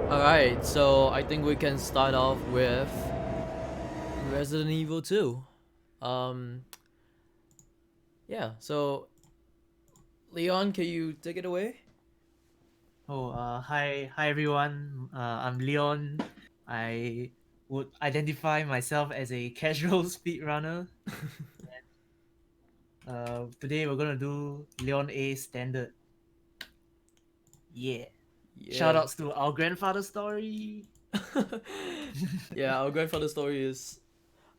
Alright, so I think we can start off with Resident Evil 2. Um, yeah, so Leon, can you take it away? Hi everyone. I'm Leon. I would identify myself as a casual speedrunner. Today we're gonna do Leon A standard. Yeah. Yeah. Shoutouts to our grandfather story. Yeah, our grandfather story is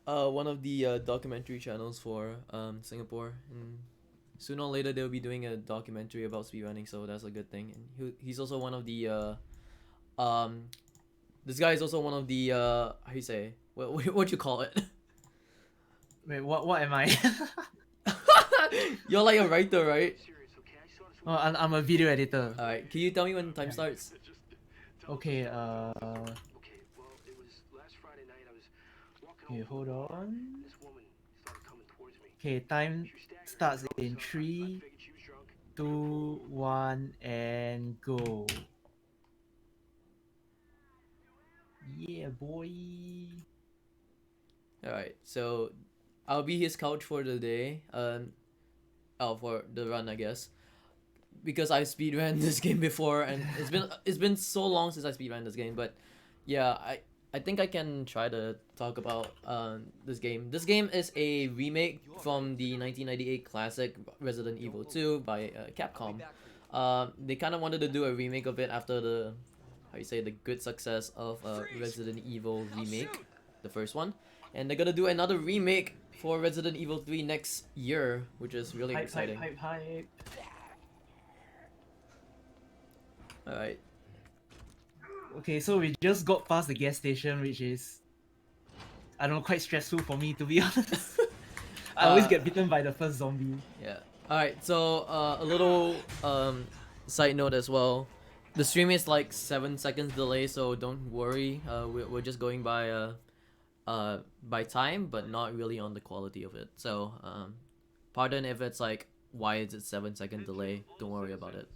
one of the documentary channels for Singapore, and sooner or later they'll be doing a documentary about speedrunning, so that's a good thing. And he's also one of the um this guy is also one of the how you say what you call it? Wait, what am I? You're like a writer, right? Oh, I'm a video editor. Alright, can you tell me when time Yeah. starts? Okay, okay, hold on. Okay, time starts in 3, 2, 1, and go. Yeah, boy. Alright, so I'll be his couch for the day. For the run, I guess, because I speedran this game before, and it's been so long since I speedran this game. But yeah, I think I can try to talk about this game. This game is a remake from the 1998 classic Resident Evil 2 by Capcom. They kind of wanted to do a remake of it after the how you say the good success of Resident Evil Remake, the first one, and they're gonna do another remake for Resident Evil 3 next year, which is really Hype, hype, exciting. hype, hype. All right. Okay, so we just got past the gas station, which is, I don't know, quite stressful for me, to be honest. I always Uh, get bitten by the first zombie. yeah. All right. So a little side note as well. The stream is like 7 seconds delay, so don't worry. We're just going by time, but not really on the quality of it. So pardon if it's like why is it 7 second delay? Don't worry about it.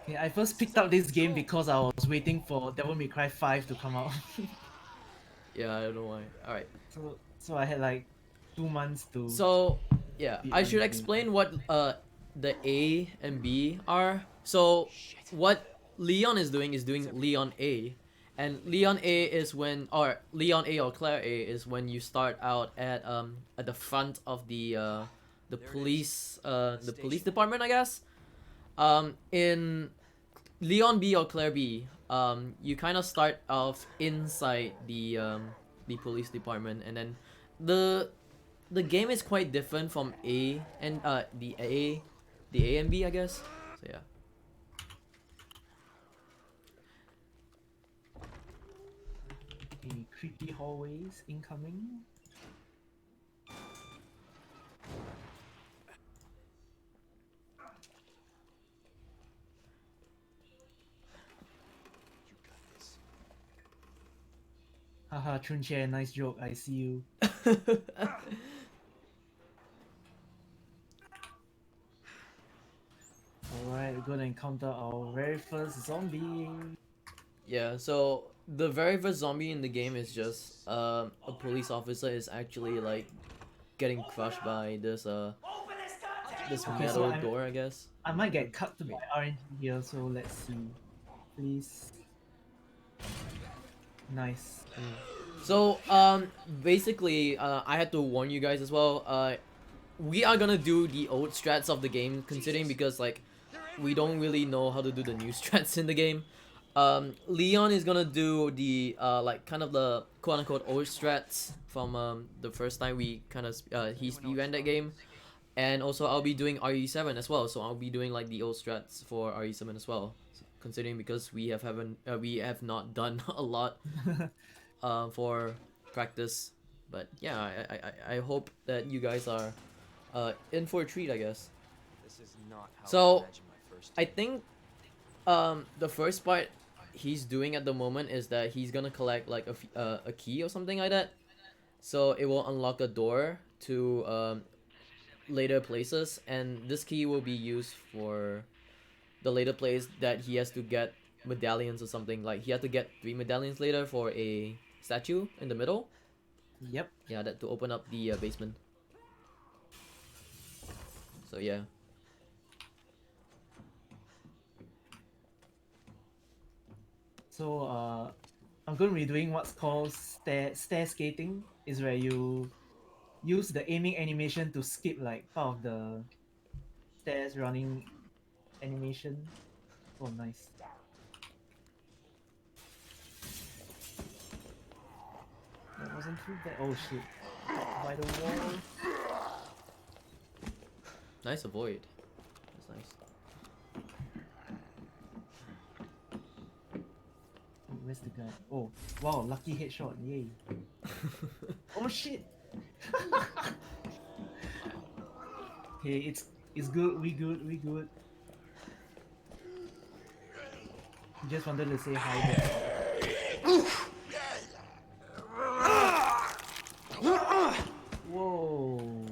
Okay, I first picked up this game because I was waiting for Devil May Cry 5 to come out. Yeah, I don't know why. All right. so I had like 2 months to So yeah, beat I run should this game. explain what the A and B are. So what Leon is doing Leon A, and Leon A is when or Leon A or Claire A is when you start out at the front of the police department, I guess. In Leon B or Claire B, you kind of start off inside the police department, and then the the game is quite different from A and the A and B, I guess. So yeah. Okay, creepy hallways incoming. Haha, Chunche, nice joke, I see you. Alright, we're gonna encounter our very first zombie. Yeah. So the very first zombie in the game is just a police officer is actually like getting crushed by this Okay, so metal door, I guess. I might get cut to by RNG here, so let's see. Please. Nice. So basically I had to warn you guys as well. We are gonna do the old strats of the game, considering because like we don't really know how to do the new strats in the game. Leon is gonna do the like kind of the quote unquote old strats from the first time we kind of he speedran that game, and also I'll be doing RE7 as well. So I'll be doing like the old strats for RE7 as well, considering because we have not done a lot for practice. But yeah, I hope that you guys are in for a treat, I guess. So I think the first part he's doing at the moment is that he's gonna collect like a key or something like that, so it will unlock a door to later places, and this key will be used for the later plays that he has to get medallions or something. Like he had to get 3 medallions later for a statue in the middle. Yep. Yeah, that to open up the basement. So yeah. So I'm going to be doing what's called stair skating. Is where you use the aiming animation to skip like part of the stairs running animation. Oh, nice. That wasn't too bad. Oh shit. By the wall. Nice avoid. That's nice. Where's the guy? Oh, wow, lucky headshot. Yay. Oh shit. Okay, it's good. We good. Just wanted to say hi. Whoa.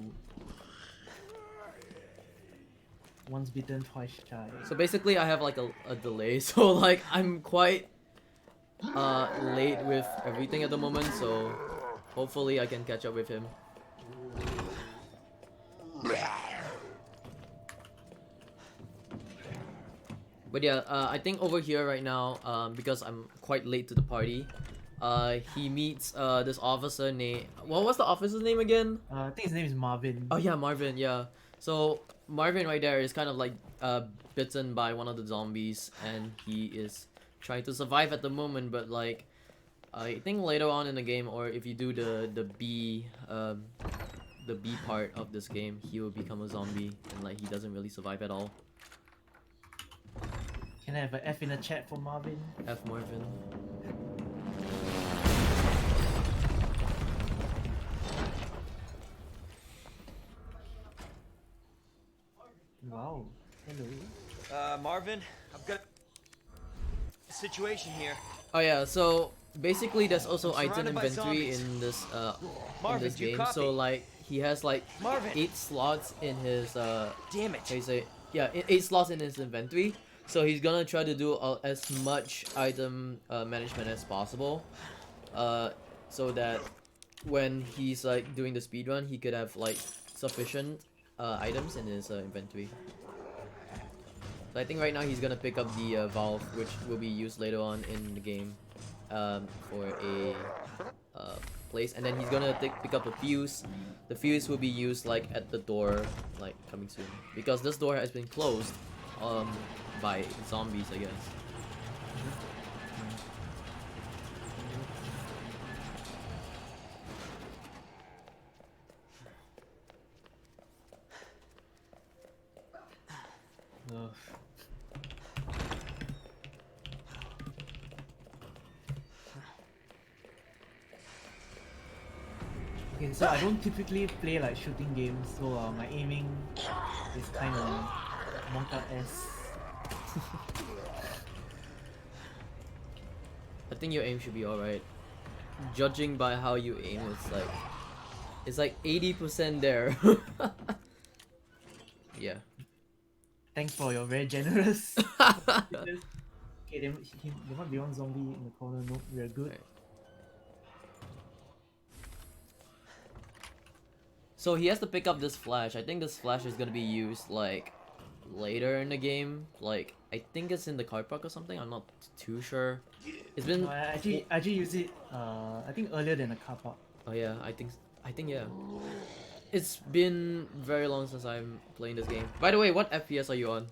Once bitten, twice shy. So basically I have like a delay, so like I'm quite late with everything at the moment, so hopefully I can catch up with him. But yeah, I think over here right now, because I'm quite late to the party, he meets this officer named, what was the officer's name again? I think his name is Marvin. Oh yeah, Marvin, yeah. So Marvin right there is kind of like bitten by one of the zombies, and he is trying to survive at the moment, but like I think later on in the game, or if you do the B part of this game, he will become a zombie, and like he doesn't really survive at all. Can I have an F in the chat for Marvin? F Marvin. Wow. Hello. Marvin, I've got a situation here. Oh yeah, so basically there's also I'm item surrounded by inventory zombies. in this Marvin, do you game. copy? So like he has like Marvin. 8 slots in his Damn it. how you say, yeah, 8 slots in his inventory. So he's gonna try to do as much item management as possible, so that when he's like doing the speedrun, he could have like sufficient items in his inventory. So I think right now he's gonna pick up the valve, which will be used later on in the game for a place, and then he's gonna pick up the fuse. The fuse will be used like at the door, like coming soon, because this door has been closed by zombies, I guess. Ugh. Okay, so I don't typically play like shooting games, so my aiming is kind of Monka-esque. I think your aim should be alright. Judging by how you aim, it's like 80% there. Yeah. Thanks for your very generous. Okay, there might be one zombie in the corner. Nope, we're good. Right. So he has to pick up this flash. I think this flash is gonna be used like later in the game. Like I think it's in the car park or something. I'm not too sure. It's been. No, I actually use it. I think earlier than the car park. Oh yeah, I think yeah. It's been very long since I'm playing this game. By the way, what FPS are you on?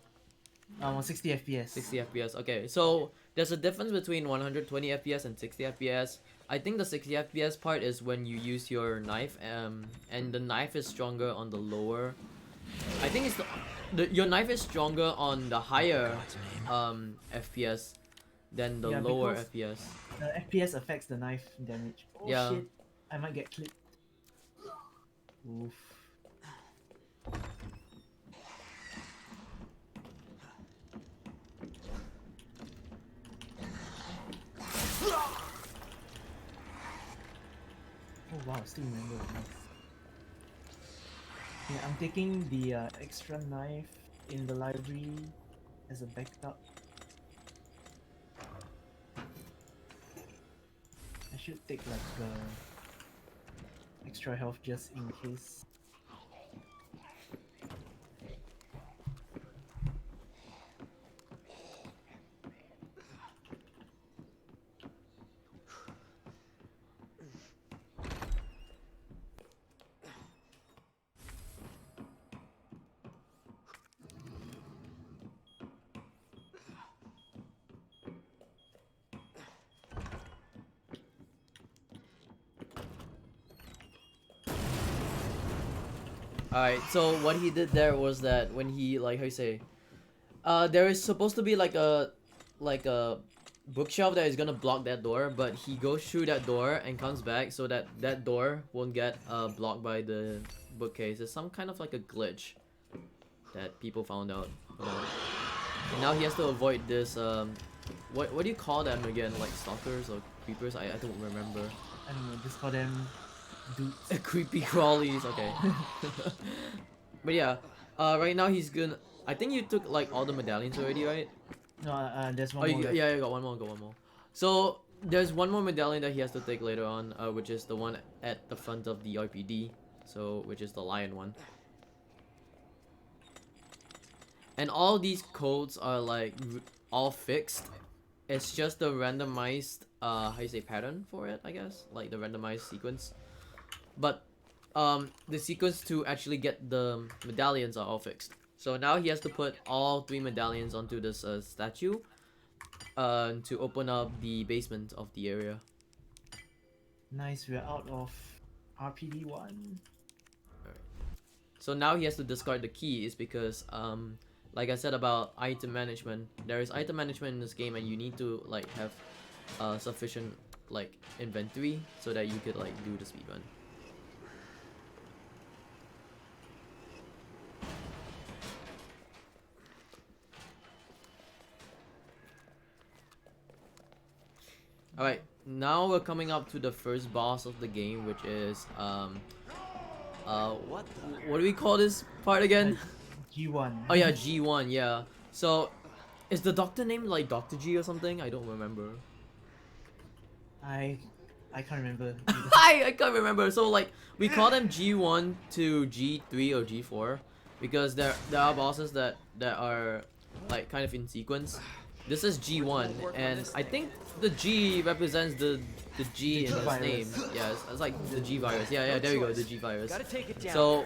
On 60 FPS. 60 FPS. Okay, so there's a difference between 120 FPS and 60 FPS. I think the 60 FPS part is when you use your knife, and the knife is stronger on the lower. I think it's your knife is stronger on the higher FPS than the lower FPS. The FPS affects the knife damage. Oh Yeah. shit! I might get clipped. Oof. Oh wow, still remember. Nice. Yeah, I'm taking the extra knife in the library. as a backup. I should take like extra health just in case. Alright, so what he did there was that when he, like, how you say, there is supposed to be like a bookshelf that is gonna block that door, but he goes through that door and comes back so that that door won't get blocked by the bookcase. It's some kind of like a glitch that people found out about. And now he has to avoid this what do you call them again? Like stalkers or creepers? I don't remember. I don't know, just call them dudes. Creepy crawlies, okay. But yeah, right now he's gonna. I think you took like all the medallions already, right? No, there's one Oh, more. yeah, you got one more. So there's one more medallion that he has to take later on, which is the one at the front of the RPD. So which is the lion one. And all these codes are like all fixed. It's just the randomized how you say pattern for it, I guess, like the randomized sequence. But the sequence to actually get the medallions are all fixed. So now he has to put all 3 medallions onto this statue to open up the basement of the area. Nice, we're out of RPD 1. Alright. So now he has to discard the key is because like I said about item management, there is item management in this game and you need to like have sufficient like inventory so that you could like do the speedrun. Alright, now we're coming up to the first boss of the game, which is what do we call this part again? G1. Oh yeah, G1, yeah. So is the doctor named like Dr. G or something? I don't remember. I can't remember. I can't remember. So like we call them G1 to G3 or G4 because there are bosses that are like kind of in sequence. This is G1 and I think the G represents the G in his name. Yeah, it's like the G virus. Yeah, there you go, the G virus. So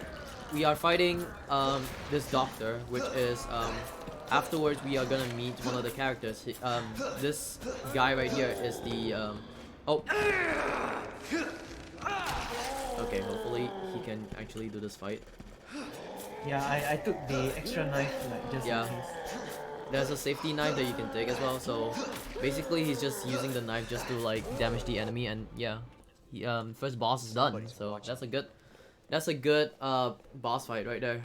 we are fighting this doctor, which is afterwards we are gonna meet one of the characters. This guy right here is the oh. Okay, hopefully he can actually do this fight. Yeah, I took the extra knife like just in case. There's a safety knife that you can take as well, so basically he's just using the knife just to like damage the enemy, and yeah, he, first boss is done. So that's a good boss fight right there.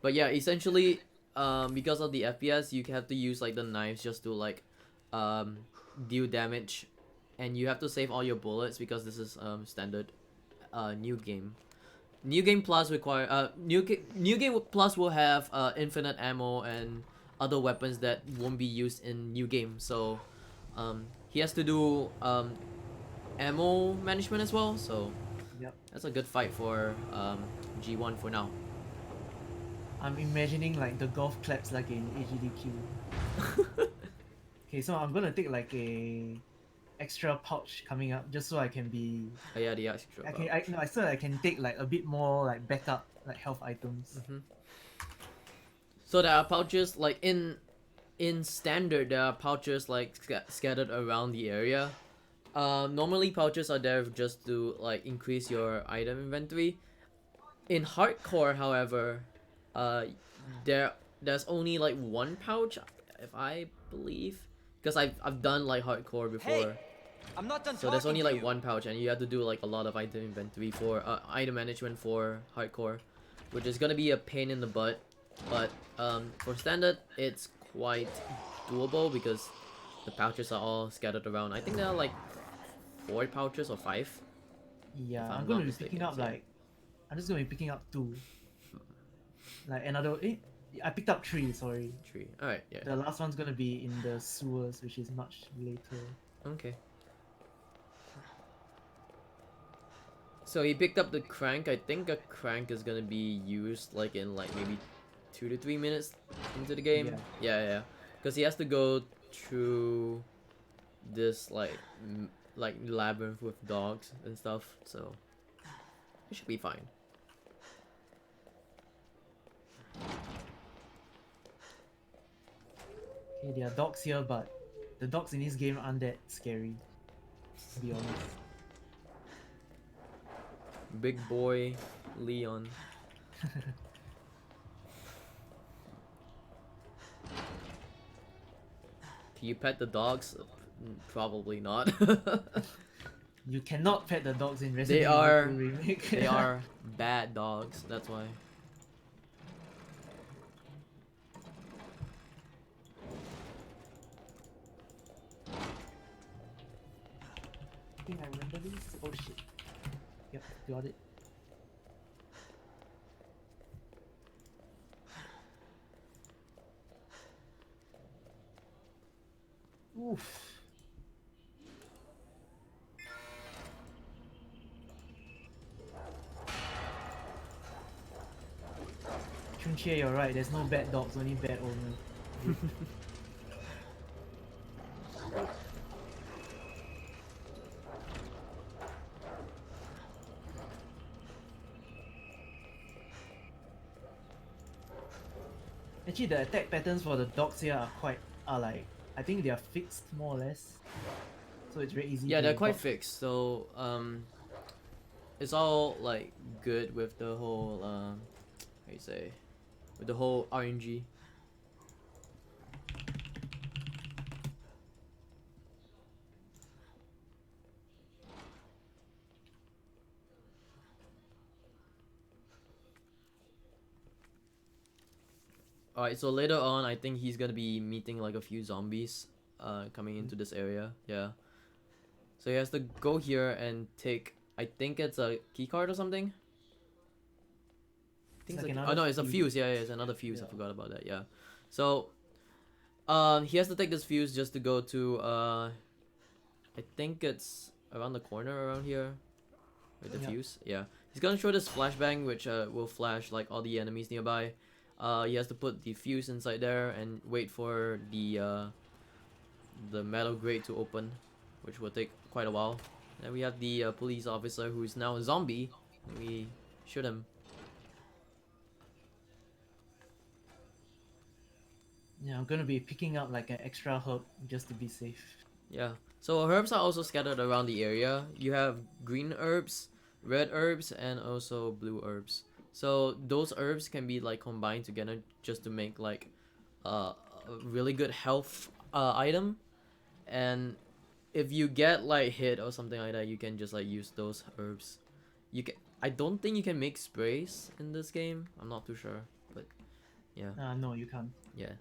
But yeah, essentially because of the FPS you have to use like the knives just to like deal damage, and you have to save all your bullets because this is standard new game. New Game Plus require New Game Plus will have infinite ammo and other weapons that won't be used in New Game. So he has to do ammo management as well. So that's a good fight for G1 for now. I'm imagining like the golf claps like in AGDQ. Okay, so I'm gonna take like a extra pouch coming up just so I can be. Oh yeah, the extra. So I can take like a bit more like backup like health items. So there are pouches like in standard. There are pouches like scattered around the area. Normally pouches are there just to like increase your item inventory. In hardcore, however, there's only like 1 pouch, if I believe. Because I've done like hardcore before. Hey, I'm not done so there's only like you. 1 pouch and you have to do like a lot of item inventory for item management for hardcore, which is gonna be a pain in the butt. But for standard it's quite doable because the pouches are all scattered around. I think there are like 4 pouches or 5. Yeah, I'm gonna be picking up like I'm just gonna be picking up 2. like another. I picked up 3. Sorry, Tree. Alright, yeah. the last one's gonna be in the sewers, which is much later. Okay. So he picked up the crank. I think a crank is gonna be used like in like maybe 2 to 3 minutes into the game. Yeah. Yeah. Because he has to go through this like labyrinth with dogs and stuff. So it should be fine. Okay, there are dogs here, but the dogs in this game aren't that scary, to be honest. Big boy Leon. Can you pet the dogs? Probably not. You cannot pet the dogs in They Resident are Evil 2 Remake. they are bad dogs. That's why. I think I remember this. Oh shit. Yep, got it. Oof. Chunche, you're right. There's no bad dogs, only bad owners. Actually, the attack patterns for the dogs here are like, I think they are fixed more or less. So it's very easy. Yeah, to they're quite dodge. fixed. So it's all like good with the whole how you say, with the whole RNG. Alright, so later on, I think he's gonna be meeting like a few zombies coming into this area. Yeah. So he has to go here and take, I think it's a key card or something. I think It's like oh another no, it's a fuse. fuse. Yeah, it's another fuse. I Yeah. forgot about that. Yeah. So he has to take this fuse just to go to I think it's around the corner around here. With the Yeah. fuse. Yeah. He's gonna throw this flashbang which will flash like all the enemies nearby. He has to put the fuse inside there and wait for the metal grate to open, which will take quite a while. Then we have the police officer who is now a zombie. We shoot him. Yeah, I'm gonna be picking up like an extra herb just to be safe. Yeah. So herbs are also scattered around the area. You have green herbs, red herbs, and also blue herbs. So those herbs can be like combined together just to make like a really good health item. And if you get like hit or something like that, you can just like use those herbs. You can. I don't think you can make sprays in this game. I'm not too sure, but yeah. No, you can't. Yeah.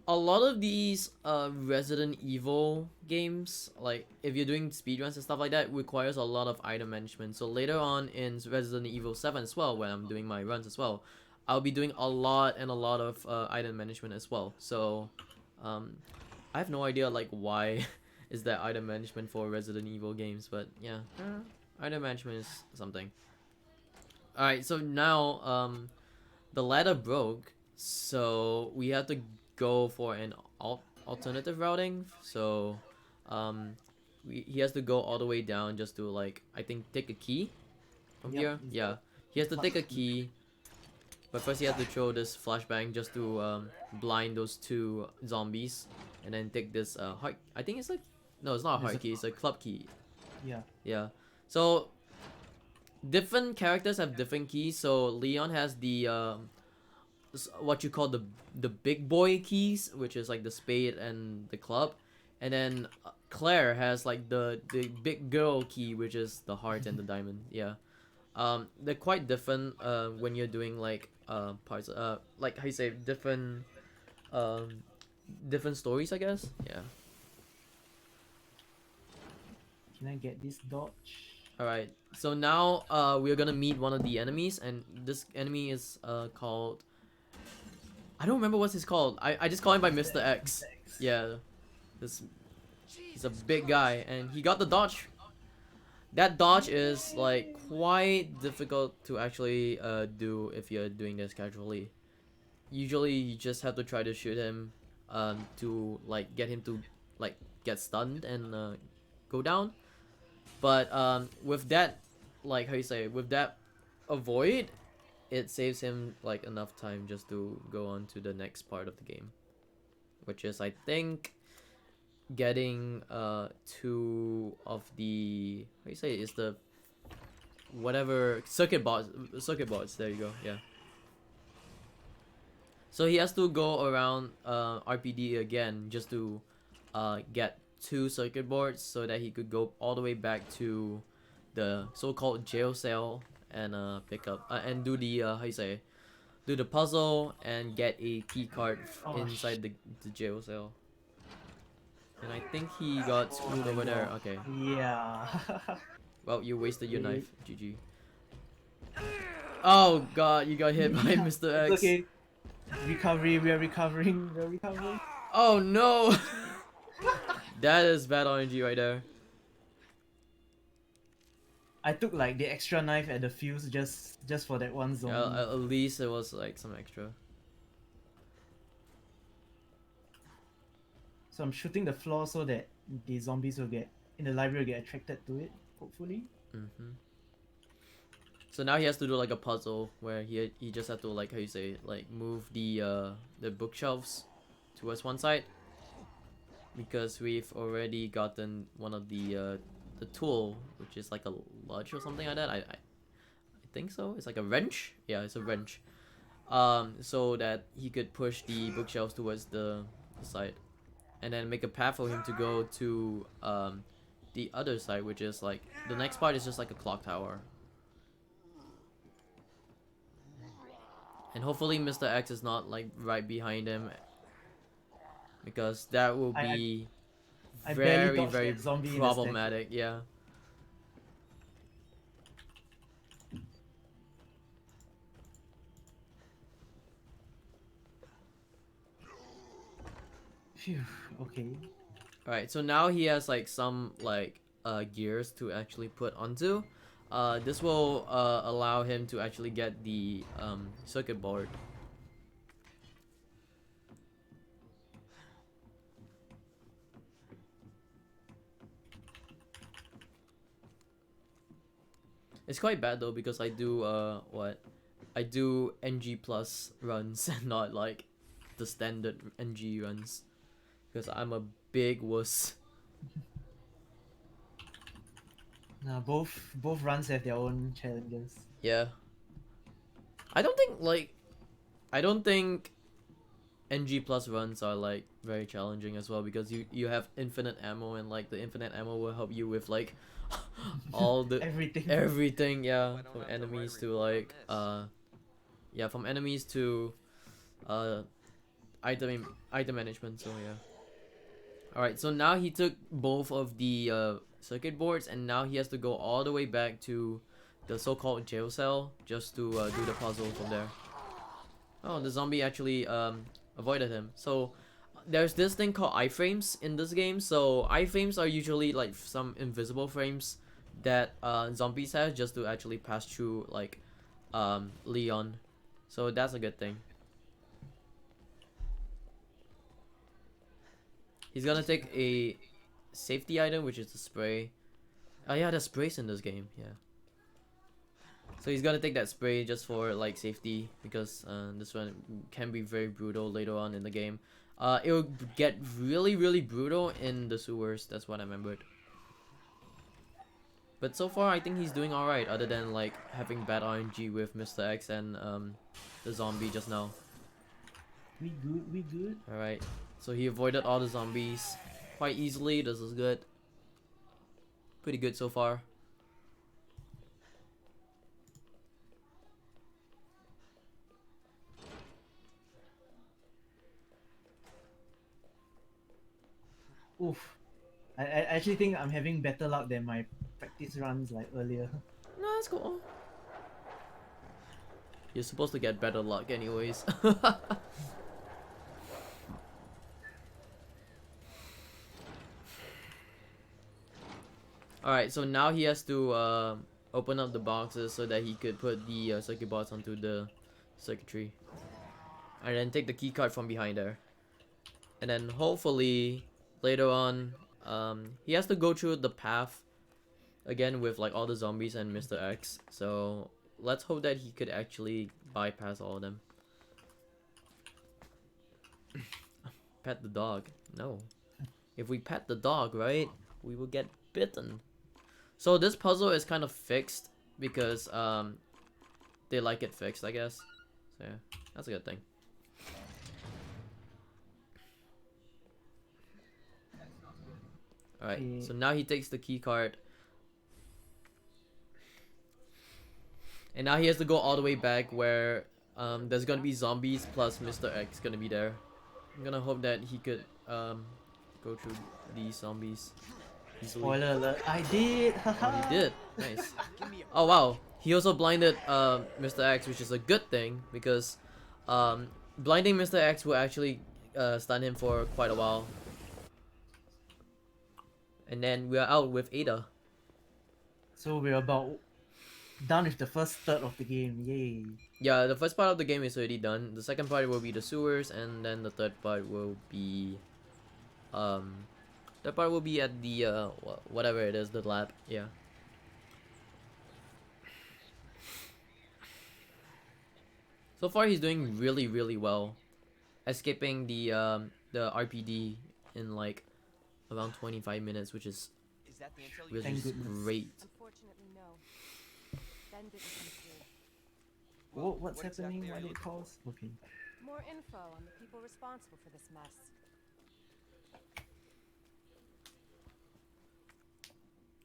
A lot of these Resident Evil games, like if you're doing speedruns and stuff like that, requires a lot of item management. So later on in Resident Evil 7 as well, when I'm doing my runs as well, I'll be doing a lot of item management as well. So I have no idea like why is there item management for Resident Evil games, but yeah, item management is something. Alright, so now the ladder broke, so we have to go for an alternative routing. So he has to go all the way down just to like I think take a key from Yep, here. it's Yeah, he has to take a key, but first he has to throw this flashbang just to blind those two zombies, and then take this heart. I think it's like no, it's not a There's heart a- key. It's a club key. Yeah. Yeah. So different characters have different keys. So Leon has the what you call the big boy keys, which is like the spade and the club, and then Claire has like the big girl key, which is the heart and the diamond. Yeah. They're quite different when you're doing like parts like how you say different different stories, I guess. Yeah. Can I get this dodge? Alright, so now we're gonna meet one of the enemies, and this enemy is called, I don't remember what's his called. I just call him by Mr. X. Yeah, this he's a big guy, and he got the dodge. That dodge is like quite difficult to actually do if you're doing this casually. Usually you just have to try to shoot him to like get him to like get stunned and go down. But with that, like how you say, with that avoid, it saves him like enough time just to go on to the next part of the game, which is I think getting two of the, how you say it, is the whatever circuit boards. There you go. Yeah. So he has to go around RPD again just to get two circuit boards so that he could go all the way back to the so-called jail cell and pick up and do the how you say, do the puzzle and get a key card inside the jail cell. And I think he got screwed over there. Okay. Yeah. Well, you wasted your knife. GG. Oh god, you got hit by Mr. X. It's okay. Recovery, we are recovering, we are recovering. Oh no! That is bad RNG right there. I took like the extra knife at the fuse just for that one zone. Yeah, at least it was like some extra. So I'm shooting the floor so that the zombies will get in the library will get attracted to it, hopefully. So now he has to do like a puzzle where he just had to, like how you say, like move the bookshelves towards one side, because we've already gotten one of the tool, which is like a ludge or something like that. I think so. It's like a wrench. Yeah, it's a wrench. So that he could push the bookshelves towards the side, and then make a path for him to go to the other side, which is like the next part is just like a clock tower. And hopefully Mr. X is not like right behind him, because that will be I barely very dodged very that zombie in the problematic. Yeah. Phew, okay. Alright, so now he has like some like gears to actually put onto. This will allow him to actually get the circuit board. It's quite bad though, because I do I do NG plus runs and not like the standard NG runs, because I'm a big wuss. Nah, both runs have their own challenges. Yeah. I don't think NG plus runs are like very challenging as well, because you have infinite ammo, and like the infinite ammo will help you with like all the everything, yeah, from enemies to like yeah, from enemies to item management. So yeah. Alright, so now he took both of the circuit boards, and now he has to go all the way back to the so-called jail cell just to do the puzzle from there. Oh, the zombie actually avoided him. So there's this thing called iframes in this game. So iframes are usually like some invisible frames that zombies have just to actually pass through like Leon. So that's a good thing. He's gonna take a safety item, which is the spray. Oh yeah, there's sprays in this game, yeah. So he's gonna take that spray just for like safety, because this one can be very brutal later on in the game. It will get really brutal in the sewers, that's what I remembered. But so far I think he's doing alright, other than like having bad RNG with Mr. X and the zombie just now. We good. Alright, so he avoided all the zombies quite easily. This is good. Pretty good so far. Oof. I actually think I'm having better luck than my practice runs like earlier. No, that's cool. You're supposed to get better luck anyways. Alright, so now he has to open up the boxes so that he could put the circuit boards onto the circuitry. And then take the key card from behind there. And then hopefully later on, he has to go through the path again with like all the zombies and Mr. X. So let's hope that he could actually bypass all of them. Pet the dog. No. If we pet the dog, right, we will get bitten. So this puzzle is kind of fixed because they like it fixed, I guess. So yeah, that's a good thing. Alright, so now he takes the key card. And now he has to go all the way back where there's gonna be zombies plus Mr. X gonna be there. I'm gonna hope that he could go through these zombies easily. Spoiler alert, I did! Oh, he did. Nice. Oh wow, he also blinded Mr. X, which is a good thing because blinding Mr. X will actually stun him for quite a while. And then we are out with Ada. So we're about done with the first third of the game, yay. Yeah, the first part of the game is already done. The second part will be the sewers, and then the third part will be at the whatever it is, the lab. Yeah. So far he's doing really well, escaping the RPD in like around 25 minutes, which is really great. Unfortunately, no. Ben didn't come through. What's happening? What it calls? Okay. More info on the people responsible for this mess.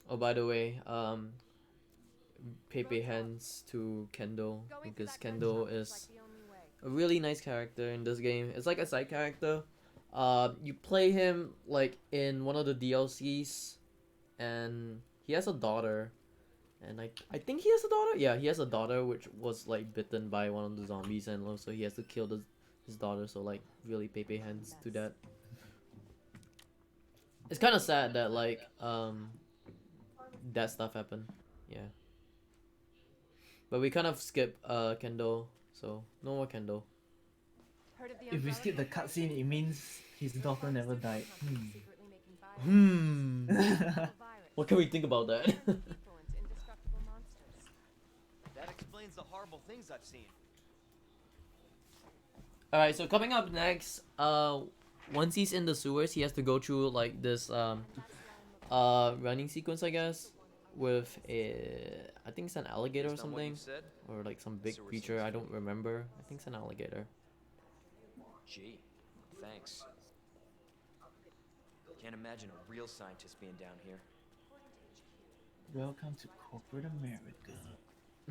Oh, by the way, Pepe hands to Kendall because Kendall is a really nice character in this game. It's like a side character. You play him like in one of the DLCs, and he has a daughter, and I think he has a daughter. Yeah, he has a daughter which was like bitten by one of the zombies, and also he has to kill his daughter. So like really Pepe hands to that. It's kind of sad that like that stuff happened. Yeah. But we kind of skip Kendall, so no more Kendall. If we skip the cutscene, it means his daughter never died. What can we think about that? That explains the horrible things I've seen. Alright, so coming up next, once he's in the sewers, he has to go through like this running sequence, I guess, with I think it's an alligator or something, or like some big creature. I don't remember. I think it's an alligator. Gee, thanks. Can't imagine a real scientist being down here. Welcome to corporate America.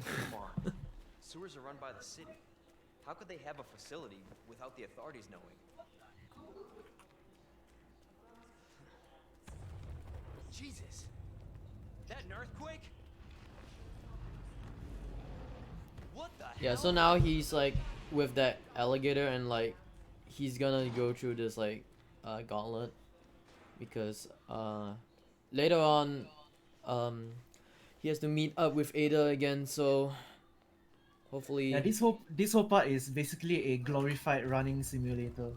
Come on. Sewers are run by the city. How could they have a facility without the authorities knowing? Jesus! That an earthquake? What the hell? Yeah, so now he's like with that alligator, and like he's gonna go through this like gauntlet because later on he has to meet up with Ada again, so hopefully Yeah, this whole part is basically a glorified running simulator.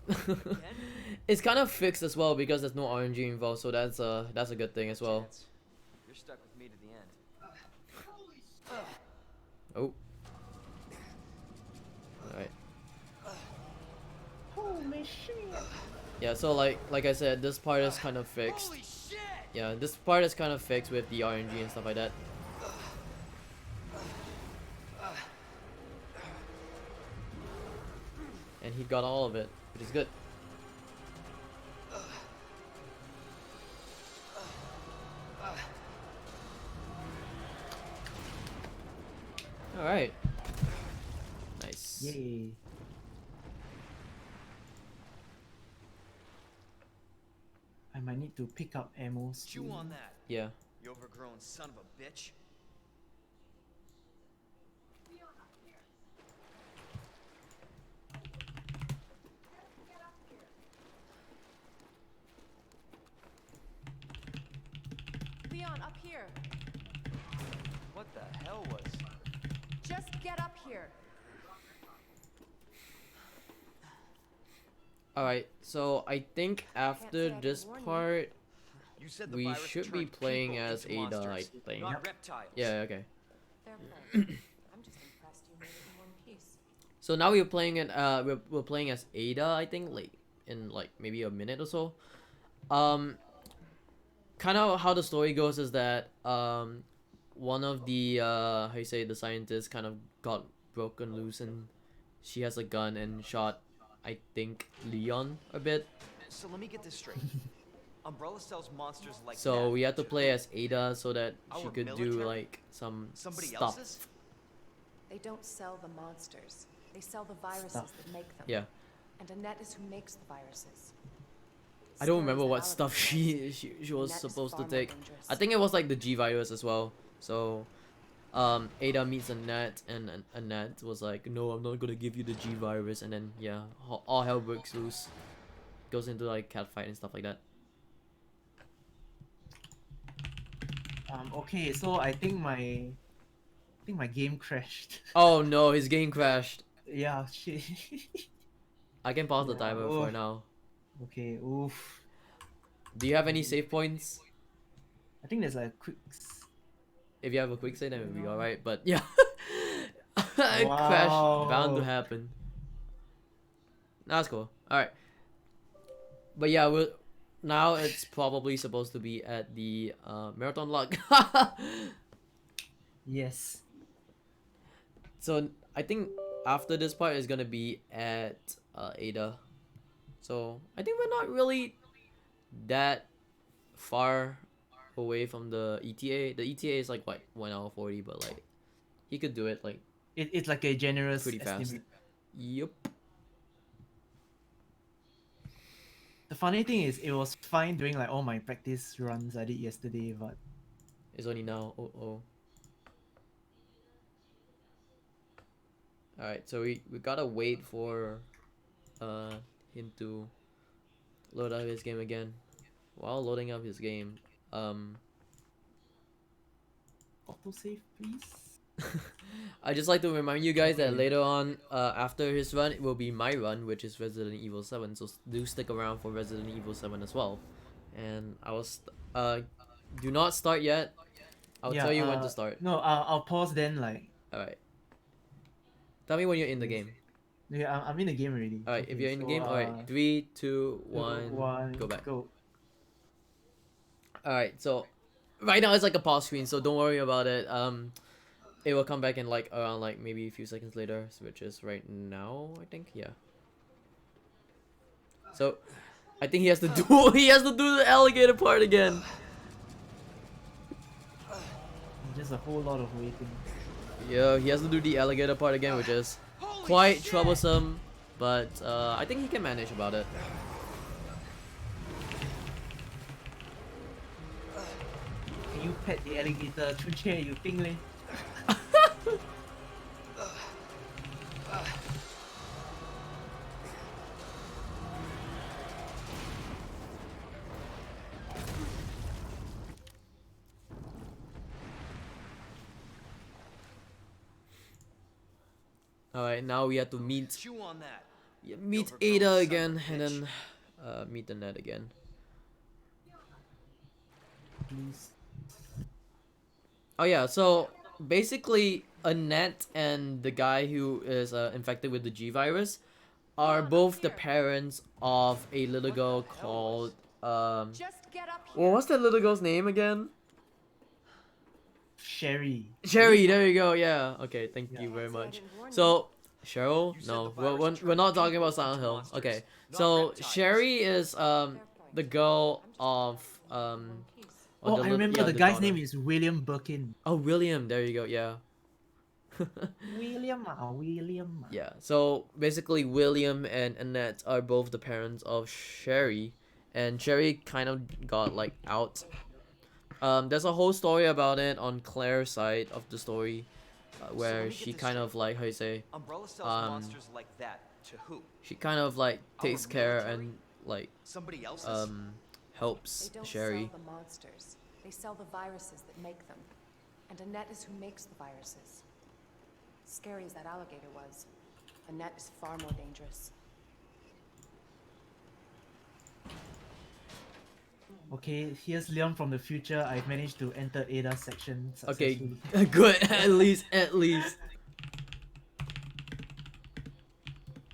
it's kind of fixed as well because there's no RNG involved, so that's a good thing as well. You're stuck with me to the end. Oh. Alright. Holy shit! Yeah, so like I said, this part is kind of fixed. Holy shit! Yeah, this part is kind of fixed with the RNG and stuff like that. And he got all of it, which is good. Alright. Nice. Yay. I might need to pick up ammo. Chew on that. Yeah. You overgrown son of a bitch. Leon, up here. What the hell was? Just get up here. Alright, so I think after say I this can warn you. part, You said the we virus should be turned playing people as into Ada, I monsters, think. not reptiles. Yeah, okay. Fair point. I'm just impressed you made it in one piece. So now we're playing it. We're playing as Ada, I think, like in like maybe a minute or so. Kind of how the story goes is that one of the how you say, the scientists kind of got broken loose, and she has a gun and shot, I think, Leon a bit. So let me get this straight. Umbrella sells monsters like So that. we had to play as Ada so that she Our could do military? like some Somebody stuff. else's? They don't sell the monsters. They sell the viruses Stuff. that make them. Yeah. And Annette is who makes the viruses. I don't Stories remember that what Alex stuff tells. she was Annette is supposed to far more take. dangerous. I think it was like the G virus as well. So Ada meets Annette, and Annette was like, no, I'm not gonna give you the G virus, and then yeah, all hell breaks loose. Goes into like catfight and stuff like that. Okay, so I think my game crashed. Oh no, his game crashed. Yeah, shit. I can pause the Yeah, timer for oof. now. Okay, oof. Do you have any save points? I think there's like a quick. If you have a quick save, then it'll be alright. But yeah, crash bound to Wow. happen. That's cool. All right. But yeah, we'll now it's probably supposed to be at the marathon log. Yes. So I think after this part is gonna be at Ada. So I think we're not really that far away from the ETA. The ETA is like what, 1 hour 40, but like he could do it like It's like a generous pretty fast. estimate. Yup. The funny thing is, it was fine doing like all my practice runs I did yesterday, but It's only now. Oh. Alright, so we gotta wait for him to load up his game again. While loading up his game, autosave, please. I just like to remind you guys that later on, after his run, it will be my run, which is Resident Evil 7. So do stick around for Resident Evil 7 as well. And I was do not start yet. I'll Yeah, tell you when to start. No, I'll pause then. Like, Alright. Tell me when you're in the game. yeah, I'm in the game already. Alright, if Okay, you're in the so, game, alright. 3, 2, 1, go back. Go. Alright, so right now it's like a pause screen, so don't worry about it. It will come back in like around like maybe a few seconds later, which is right now, I think. Yeah. So I think he has to do the alligator part again. Just a whole lot of waiting. Yeah, he has to do the alligator part again, which is quite troublesome, but I think he can manage about it. Can you pet the alligator? Chunche, you think leh? Alright, now we have to meet Chew on that. meet overgrown Ada son of a again, and bitch. then meet the net again. Please. Oh yeah, so basically Annette and the guy who is infected with the G virus are both the parents of a little girl called Just get up here. well, what's that little girl's name again? Sherry. Sherry, there you go. Yeah. Okay, thank you Yeah. very Can't say I much. didn't warn you. So Cheryl? You said No, the virus we're turned not talking people about Silent into Hill. monsters, Okay. not So reptiles. Sherry is Fair point. the girl I'm just of impressed you made it in one piece. or Oh, the I lit- remember yeah, the guy's daughter. name is William Birkin. Oh, William. There you go. Yeah. William. Yeah, so basically William and Annette are both the parents of Sherry, and Sherry kind of got like out There's a whole story about it on Claire's side of the story, let where me she get this kind of straight. like, how you say, Umbrella sells um, monsters like that to who? she kind of like Our takes care military? and like Somebody else's? They helps don't Sherry. sell the monsters. They sell the viruses that make them. And Annette is who makes the viruses. Scary as that alligator was, Annette is far more dangerous. Okay, here's Leon from the future. I've managed to enter Ada's section Okay, successfully. good. At least.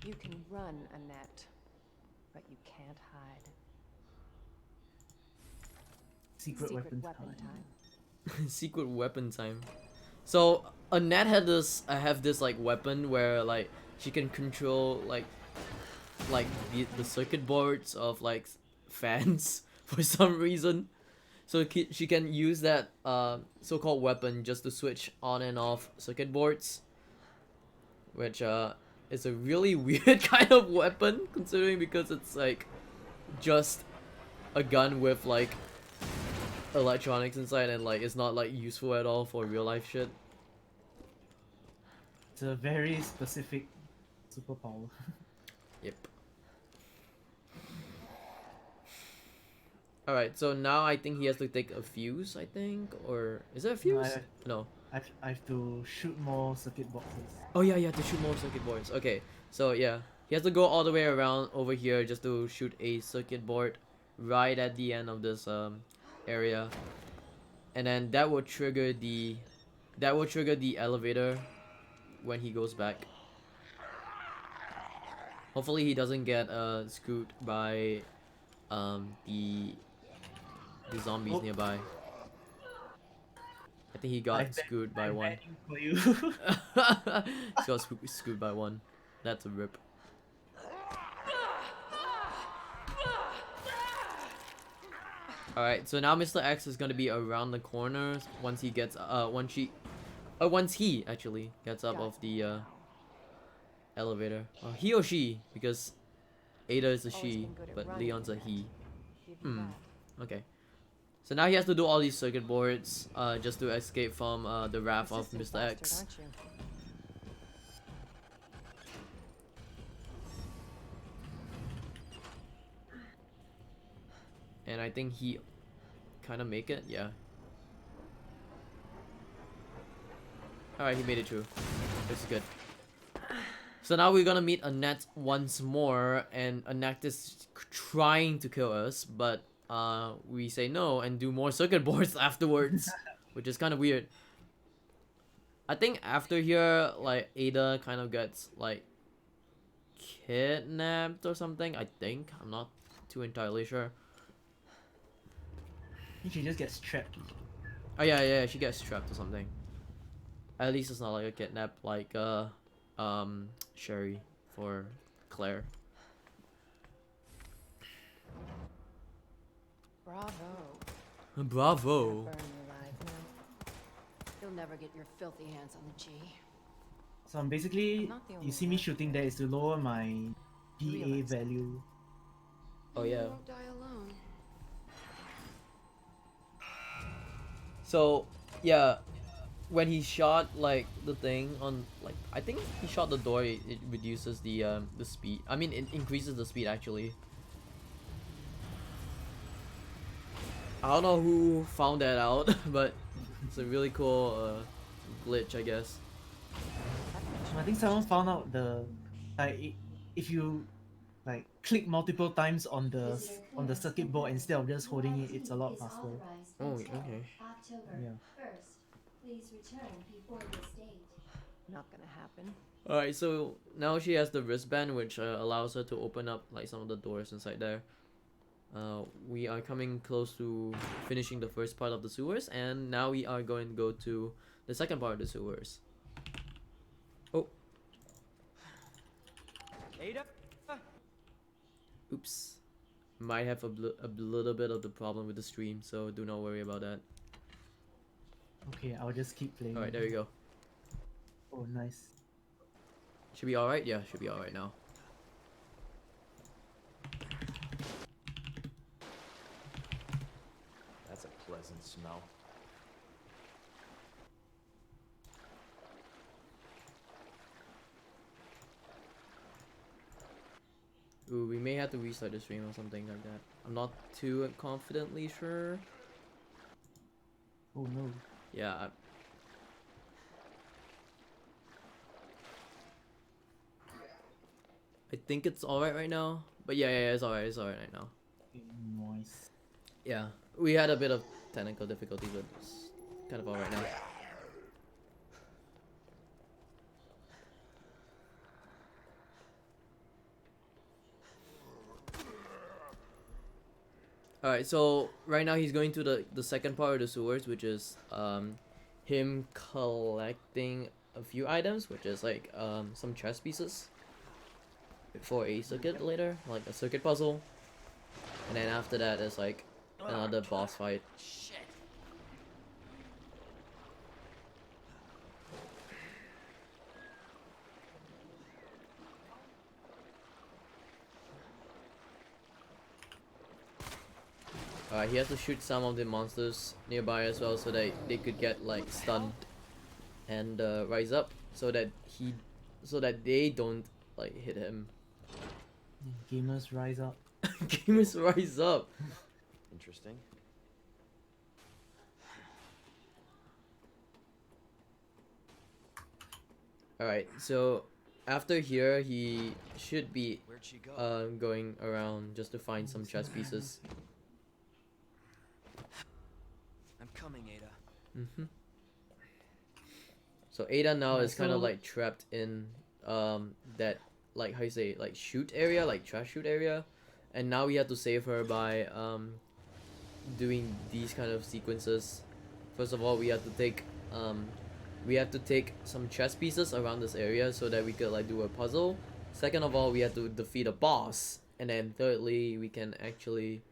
You can run, Annette, but you can't hide. Secret weapon time. Secret weapon time. So Annette had this. I have this like weapon where like she can control like the circuit boards of like fans for some reason. So she can use that so-called weapon just to switch on and off circuit boards, which is a really weird kind of weapon considering because it's like just a gun with like electronics inside and like it's not like useful at all for real life shit. It's a very specific superpower. Yep. Alright, so now I think he has to take a fuse, I think, or is it a fuse? No. I have to shoot more circuit boxes. Oh yeah, you have to shoot more circuit boards. Okay, so yeah, he has to go all the way around over here just to shoot a circuit board right at the end of this area, and then that will trigger the elevator when he goes back. Hopefully he doesn't get screwed by the zombies Oh. nearby. I think he got screwed by one. For you. He got screwed by one. That's a rip. Alright, so now Mr. X is gonna be around the corner once he gets once he actually gets up of the elevator. He or she, because Ada is a she, but Leon's a he. Okay. So now he has to do all these circuit boards just to escape from the wrath of Mr. X. And I think he kind of make it, yeah. Alright, he made it through. This is good. So now we're gonna meet Annette once more, and Annette is trying to kill us, but we say no and do more circuit boards afterwards, which is kind of weird. I think after here, like Ada kind of gets like kidnapped or something. I think I'm not too entirely sure. She just gets trapped. Oh yeah, she gets trapped or something. At least it's not like a kidnap like Sherry for Claire. Bravo. Bravo. Burn you alive now. You'll never get your filthy hands on the G. So I'm basically, Not the only you see me one. shooting there is to lower my PA Realize. value. Oh yeah. You won't die alone. So yeah, when he shot like the thing on like I think he shot the door, it reduces the speed. I mean it increases the speed actually. I don't know who found that out, but it's a really cool glitch, I guess. I think someone found out if you like click multiple times on the circuit board instead of just holding it, it's a lot faster. Oh, okay. Yeah. First, please return before this date. Not gonna happen. Alright, so now she has the wristband, which allows her to open up like some of the doors inside there. We are coming close to finishing the first part of the sewers, and now we are going to go to the second part of the sewers. Oh, Ada? oops. Might have a little bit of the problem with the stream, so do not worry about that. Okay, I'll just keep playing. Alright, there we go. Oh, nice. Should be alright? Yeah, should be alright now. That's a pleasant doesn't smell. Ooh, we may have to restart the stream or something like that. I'm not too confidently sure. Oh no. Yeah. I think it's alright right now. But yeah, it's alright right now. Noise. Yeah, we had a bit of technical difficulty, but it's kind of alright now. Alright, so right now he's going to the second part of the sewers, which is him collecting a few items, which is like some chess pieces for a circuit later, like a circuit puzzle. And then after that is like another boss fight. He has to shoot some of the monsters nearby as well, so that they could get like stunned and rise up, so that they don't like hit him. Gamers rise up. Gamers rise up. Interesting. Alright, so after here he should be Where'd she go? going around just to find some chess pieces. I'm coming, Ada. So Ada now is kind of So- like trapped in that, like, how you say, like shoot area, like trash shoot area, and now we have to save her by doing these kind of sequences. First of all, we have to take some chess pieces around this area so that we could like do a puzzle. Second of all, we have to defeat a boss, and then thirdly, we can actually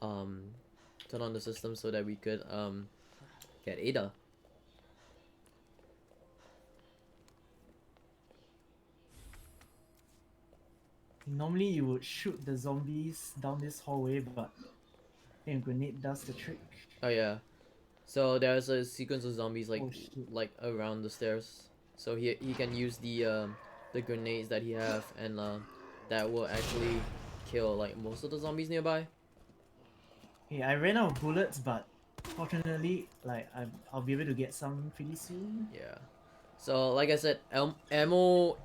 turn on the system so that we could get Ada. Normally you would shoot the zombies down this hallway, but I think a grenade does the trick. Oh yeah. So there's a sequence of zombies like Oh, shit. like around the stairs. So he can use the grenades that he have, and that will actually kill like most of the zombies nearby. Hey, I ran out of bullets, but fortunately, like I'll be able to get some pretty soon. Yeah. So like I said, ammo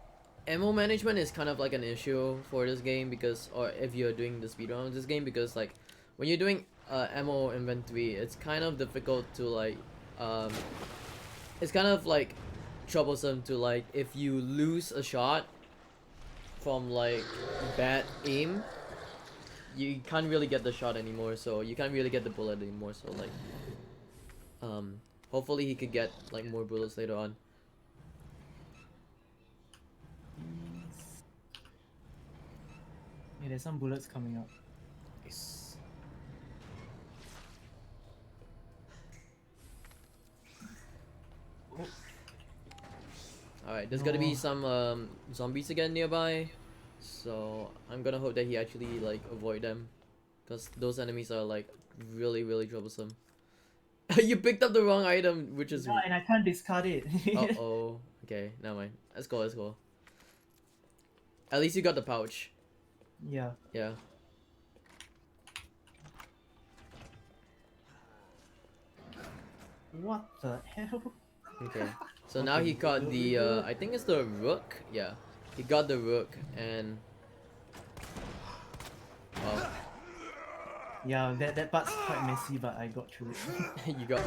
management is kind of like an issue for this game, because, or if you're doing the speedrun of this game, because like when you're doing ammo inventory, it's kind of difficult to like it's kind of like troublesome to, like, if you lose a shot from like bad aim, you can't really get the shot anymore, so you can't really get the bullet anymore, so like hopefully he could get like more bullets later on. Yeah, there's some bullets coming up. Nice. Alright, there's gonna be No. some zombies again nearby, so I'm gonna hope that he actually like avoid them, because those enemies are like really troublesome. You picked up the wrong item, which is Yeah, and I can't discard it. uh-oh. Okay, never mind. Let's go. At least you got the pouch. Yeah. Yeah. What the hell? Okay. So now Okay, he got the good. I think it's the rook. Yeah. He got the rook, and wow. Yeah, that part's quite messy, but I got through it. you got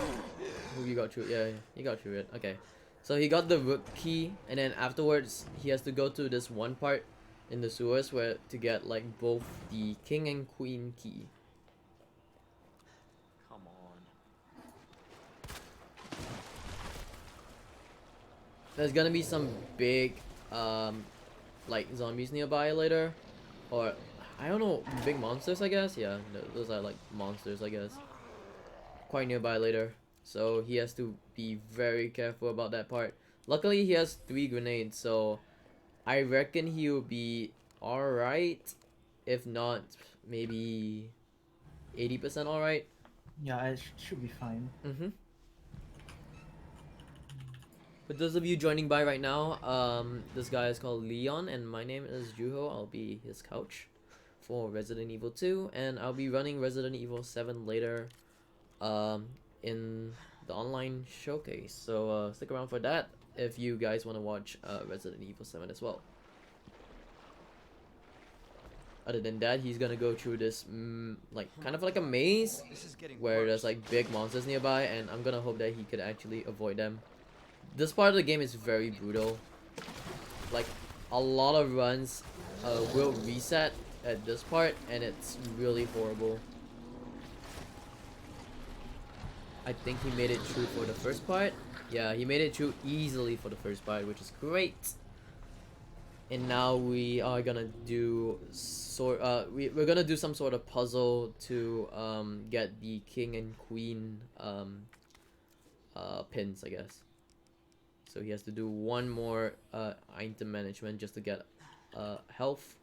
through it. Yeah, he got through it. Okay. So he got the rook key, and then afterwards he has to go to this one part in the sewers where to get like both the king and queen key. Come on. There's gonna be some big like zombies nearby later, or I don't know, big monsters, I guess. Yeah, those are like monsters, I guess, quite nearby later, so he has to be very careful about that part. Luckily he has 3 grenades, so I reckon he'll be alright, if not maybe 80% alright. Yeah, I should be fine. Mm-hmm. For those of you joining by right now, this guy is called Leon, and my name is Juho. I'll be his couch for Resident Evil 2, and I'll be running Resident Evil 7 later, in the online showcase. So stick around for that if you guys want to watch Resident Evil 7 as well. Other than that, he's gonna go through this like kind of like a maze This is getting where worse. there's like big monsters nearby, and I'm gonna hope that he could actually avoid them. This part of the game is very brutal. Like, a lot of runs will reset at this part, and it's really horrible. I think he made it through for the first part. Yeah, he made it through easily for the first part, which is great. And now we are gonna do we're gonna do some sort of puzzle to get the king and queen pins, I guess. So he has to do one more item management just to get health.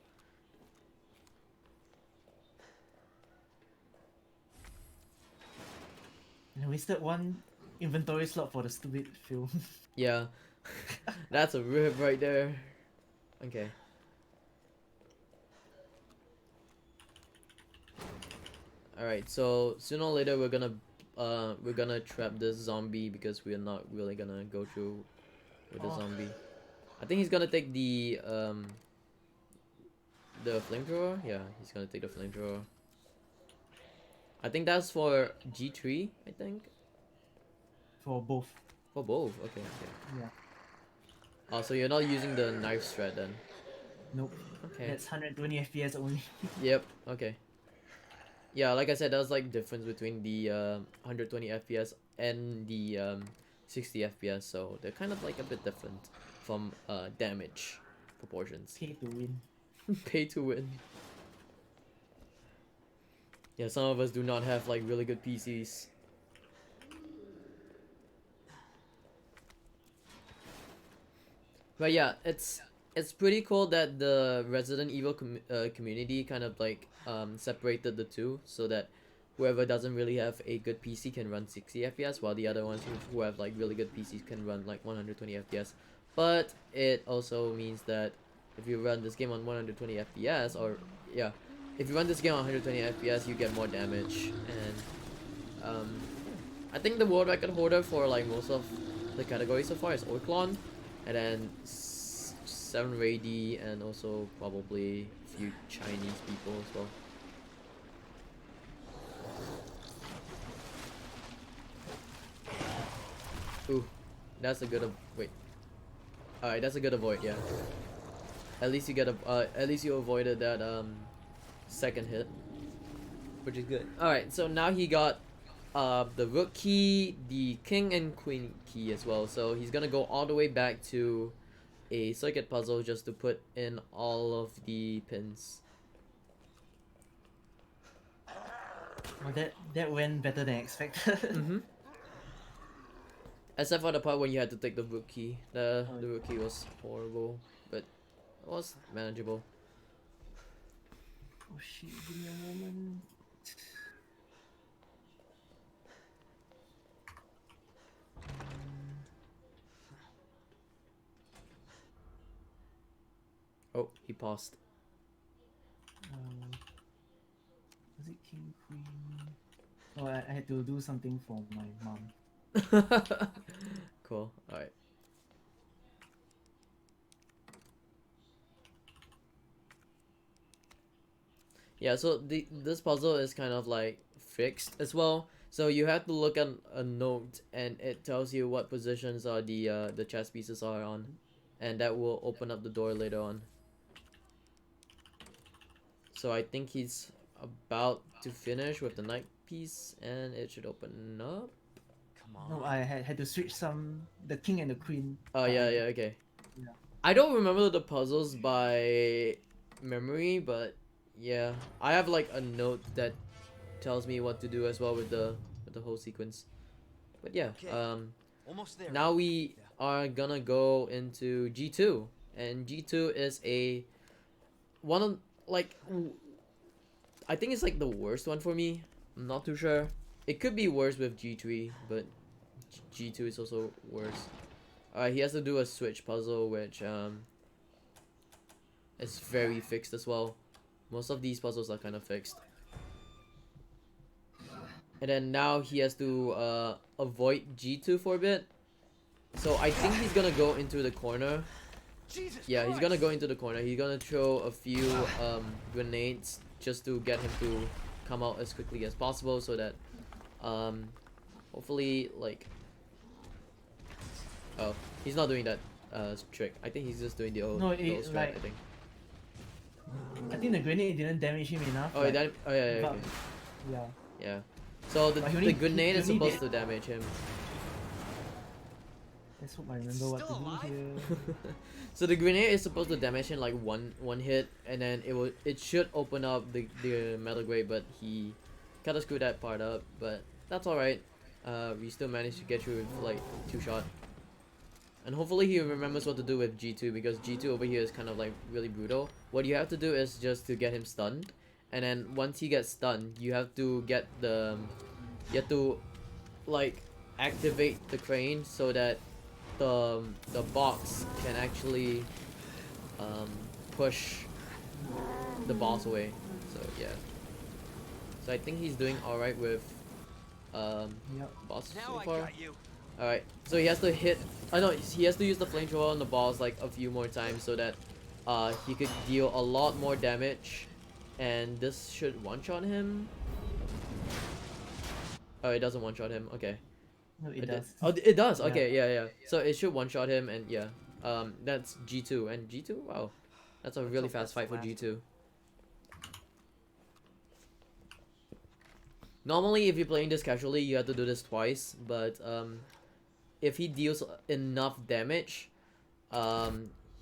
And I wasted one inventory slot for the stupid film. Yeah, that's a rip right there. Okay. Alright, so sooner or later we're gonna trap this zombie because we're not really gonna go through with the zombie. I think he's gonna take the flamethrower. Yeah, he's gonna take the flamethrower. I think that's for G3, I think. For both. For both, okay, okay. Yeah. Oh, so you're not using the knife strat then? Nope. Okay. That's 120 FPS only. Yep, okay. Yeah, like I said, that's like difference between the 120 FPS and the 60 FPS, so they're kind of like a bit different from damage proportions. Pay to win. Pay to win. Yeah, some of us do not have like really good PCs. But yeah, it's pretty cool that the Resident Evil community kind of like separated the two, so that whoever doesn't really have a good PC can run 60 FPS, while the other ones who have like really good PCs can run like 120 FPS. But it also means that if you run this game on 120 FPS, or yeah, if you run this game on 120 FPS, you get more damage. And I think the world record holder for like most of the categories so far is Orklon, and then 7 Rady, and also probably a few Chinese people as well. Ooh, that's a good wait. Alright, that's a good avoid, yeah. At least you get at least you avoided that second hit, which is good. Alright, so now he got the rook key, the king and queen key as well. So he's gonna go all the way back to a circuit puzzle just to put in all of the pins. Well, that went better than expected. Mm-hmm. Except for the part when you had to take the rook key. The rook key was horrible, but it was manageable. Oh shit, give me a moment. Oh, he paused. Was it King Queen? Oh, I had to do something for my mom. Cool. Alright. Yeah, so this puzzle is kind of like fixed as well. So you have to look at a note, and it tells you what positions are the chess pieces are on, and that will open up the door later on. So I think he's about to finish with the knight piece, and it should open up. Come on. No, I had to switch the king and the queen. Oh yeah, yeah, okay. Yeah. I don't remember the puzzles by memory, but yeah, I have like a note that tells me what to do as well with the whole sequence. But yeah, Okay. Almost there. now we are gonna go into G2, and G2 is one of like I think it's like the worst one for me. I'm not too sure. It could be worse with G3, but G2 is also worse. He has to do a switch puzzle, which is very fixed as well. Most of these puzzles are kind of fixed. And then now he has to avoid G2 for a bit. So I think he's gonna go into the corner. Yeah, he's gonna go into the corner. He's gonna throw a few grenades just to get him to come out as quickly as possible, so that hopefully, like, oh, he's not doing that trick. I think he's just doing the old, No, the old strat, like, I think. I think the grenade didn't damage him enough. Oh, like, that, oh yeah, but- okay. yeah. Yeah. So the But he only- grenade he is only supposed did- to damage him. Let's hope I remember what to Still do alive? here. So the grenade is supposed to damage him like one hit, and then it should open up the metal grate, but he kind of screwed that part up. But that's all right. We still managed to get through with like 2 shot, and hopefully he remembers what to do with G2, because G2 over here is kind of like really brutal. What you have to do is just to get him stunned, and then once he gets stunned, you have to get you have to like activate the crane so that the box can actually push the boss away. So yeah. So I think he's doing alright with Yep. boss Now so I far. got you. Alright, so he has to hit. I know he has to use the flamethrower on the boss like a few more times so that he could deal a lot more damage, and this should one-shot him. Oh, it doesn't one-shot him. Okay. No, it It does. Oh, it does. Yeah. Okay, yeah. So it should one-shot him, and yeah. That's G2, and G2. Wow, that's a Let's really hope fast that's fight the for last G2. Normally, if you're playing this casually, you have to do this twice, but if he deals enough damage,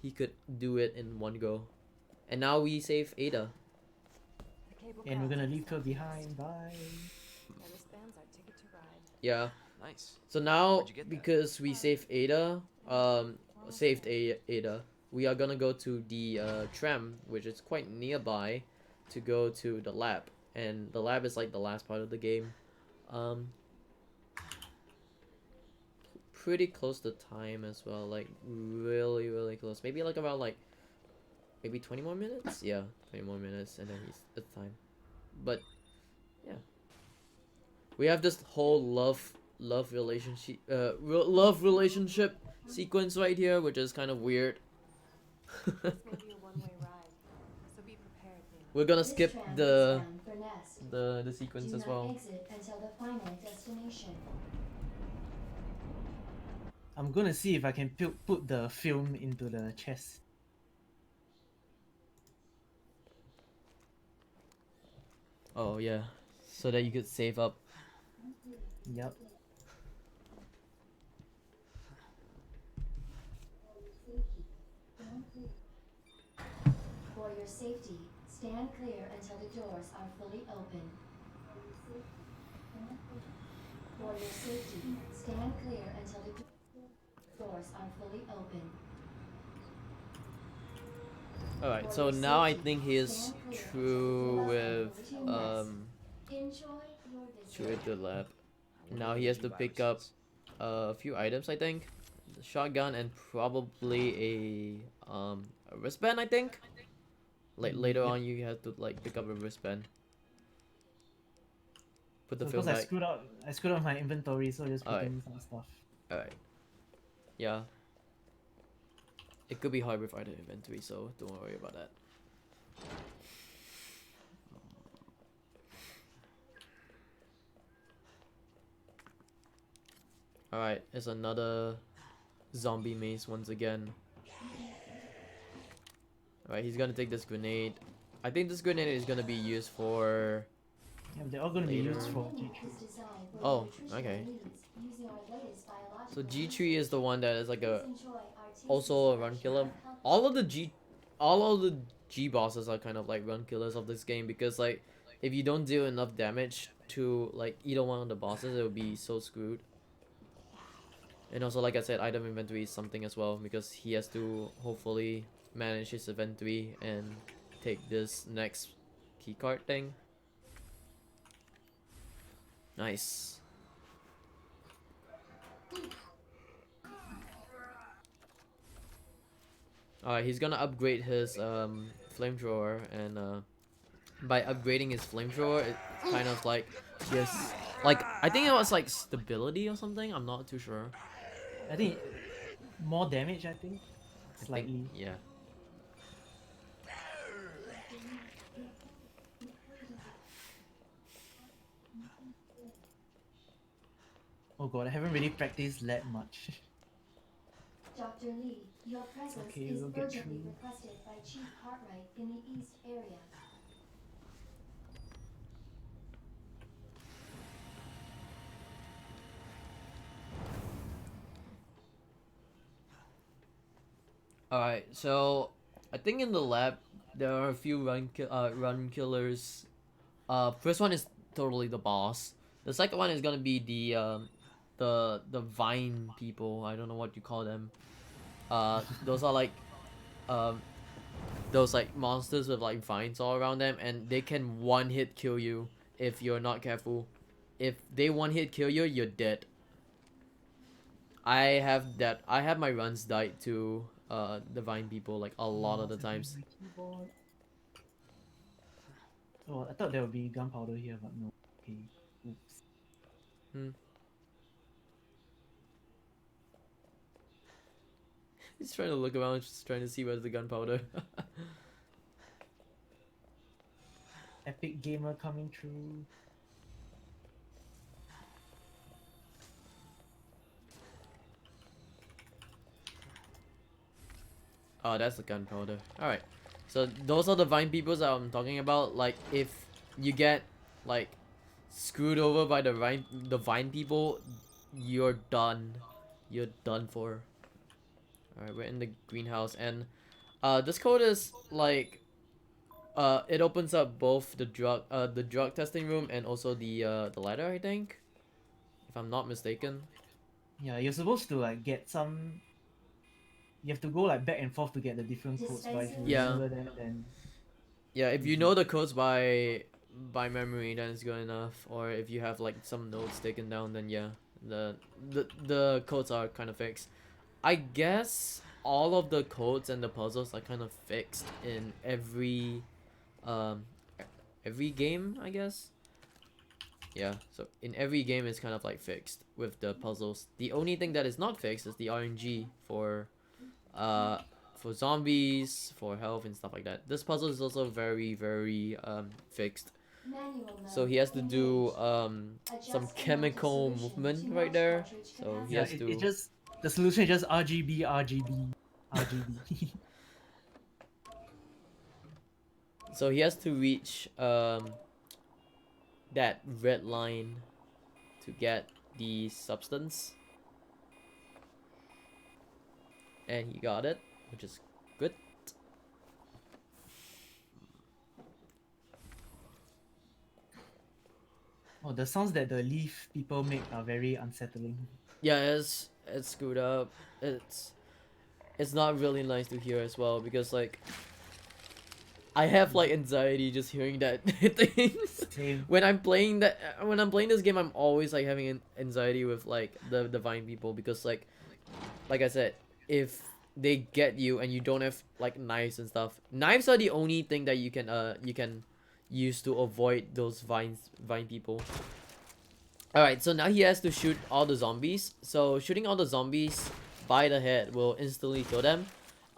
he could do it in one go. And now we save Ada. The cable And we're car. gonna leave her behind. Bye. Their wristbands are ticket to ride. Yeah. Nice. So now, Where'd you get that? because we saved Ada, Ada, we are gonna go to the tram, which is quite nearby, to go to the lab. And the lab is like the last part of the game. Pretty close to time as well, like really close. Maybe like about like maybe 20 more minutes. Yeah, 20 more minutes, and then he's at the time. But yeah, we have this whole love relationship sequence right here, which is kind of weird. This may be a one-way ride, so be prepared, Leon. We're gonna This skip tram is the bound for Nest. the sequence Do as not well. exit until the final destination. I'm gonna see if I can put the film into the chest. Oh yeah, so that you could save up. Yep. For your safety, stand clear until the doors are fully open. For your safety, stand clear until the doors are fully open. Alright, so now I think he is through with Enjoy your through visit. with the lab. Now he has to pick up a few items, I think. The shotgun and probably a wristband, I think. Like later Yep. on, you have to like pick up a wristband. Put the So film because back. I screwed up my inventory, so just Alright. putting some stuff. Alright. Yeah. It could be hard without the inventory, so don't worry about that. Alright, it's another zombie maze once again. Alright, he's gonna take this grenade. I think this grenade is gonna be used for... Yeah, they're all gonna be used Later. for Remake G3. is designed for Oh, nutritional okay. needs using our latest So biological G3 is the one that is like a... Please enjoy our tasty also a run selection killer. of healthy All of the G bosses are kind of like run killers of this game, because like if you don't deal enough damage to like either one of the bosses, it will be so screwed. And also, like I said, item inventory is something as well, because he has to hopefully manage his inventory and take this next keycard thing. Nice. Alright, he's gonna upgrade his flamethrower, and by upgrading his flamethrower, it's kind of like this, like I think it was like stability or something. I'm not too sure. I think more damage. I think I think, slightly. yeah. Oh god, I haven't really practiced that much. Dr. Lee, your presence Okay, is we'll get urgently through. requested by Chief Cartwright in the East area. Alright, so I think in the lab there are a few run killers. First one is totally the boss. The second one is gonna be the vine people. I don't know what you call them. Those are like um those like monsters with like vines all around them, and they can one hit kill you if you're not careful. If they one hit kill you, you're dead. I have my runs died to the vine people like a lot of the times. My keyboard. Oh, I thought there would be gunpowder here, but no. Okay. Oops. Hmm. He's trying to look around, just trying to see where's the gunpowder. Epic gamer coming through. Oh, that's the gunpowder. Alright. So those are the vine peoples that I'm talking about. Like if you get like screwed over by the vine people, you're done. You're done for. Alright, we're in the greenhouse, and this code is like it opens up both the drug testing room and also the ladder, I think. If I'm not mistaken. Yeah, you're supposed to like get some. You have to go like back and forth to get the different codes, but if you Yeah. remember them, then Yeah, if you know the codes by memory, then it's good enough. Or if you have like some notes taken down, then yeah, the codes are kind of fixed. I guess all of the codes and the puzzles are kind of fixed in um every game, I guess. Yeah, so in every game it's kind of like fixed with the puzzles. The only thing that is not fixed is the RNG for zombies, for health and stuff like that. This puzzle is also very fixed. Manual So mode he has to do engaged. some Adjust chemical amount of solution movement to right match there. cartridge So he yeah, has to it just the solution is just RGB, RGB, RGB. so he has to reach that red line to get the substance. And he got it, which is good. Oh, the sounds that the leaf people make are very unsettling. Yeah, it's screwed up. It's not really nice to hear as well, because like I have like anxiety just hearing that things. Same. When I'm playing this game, I'm always like having an anxiety with like the vine people, because like I said, if they get you and you don't have like knives and stuff, knives are the only thing that you can use to avoid those vine people. Alright, so now he has to shoot all the zombies. So shooting all the zombies by the head will instantly kill them.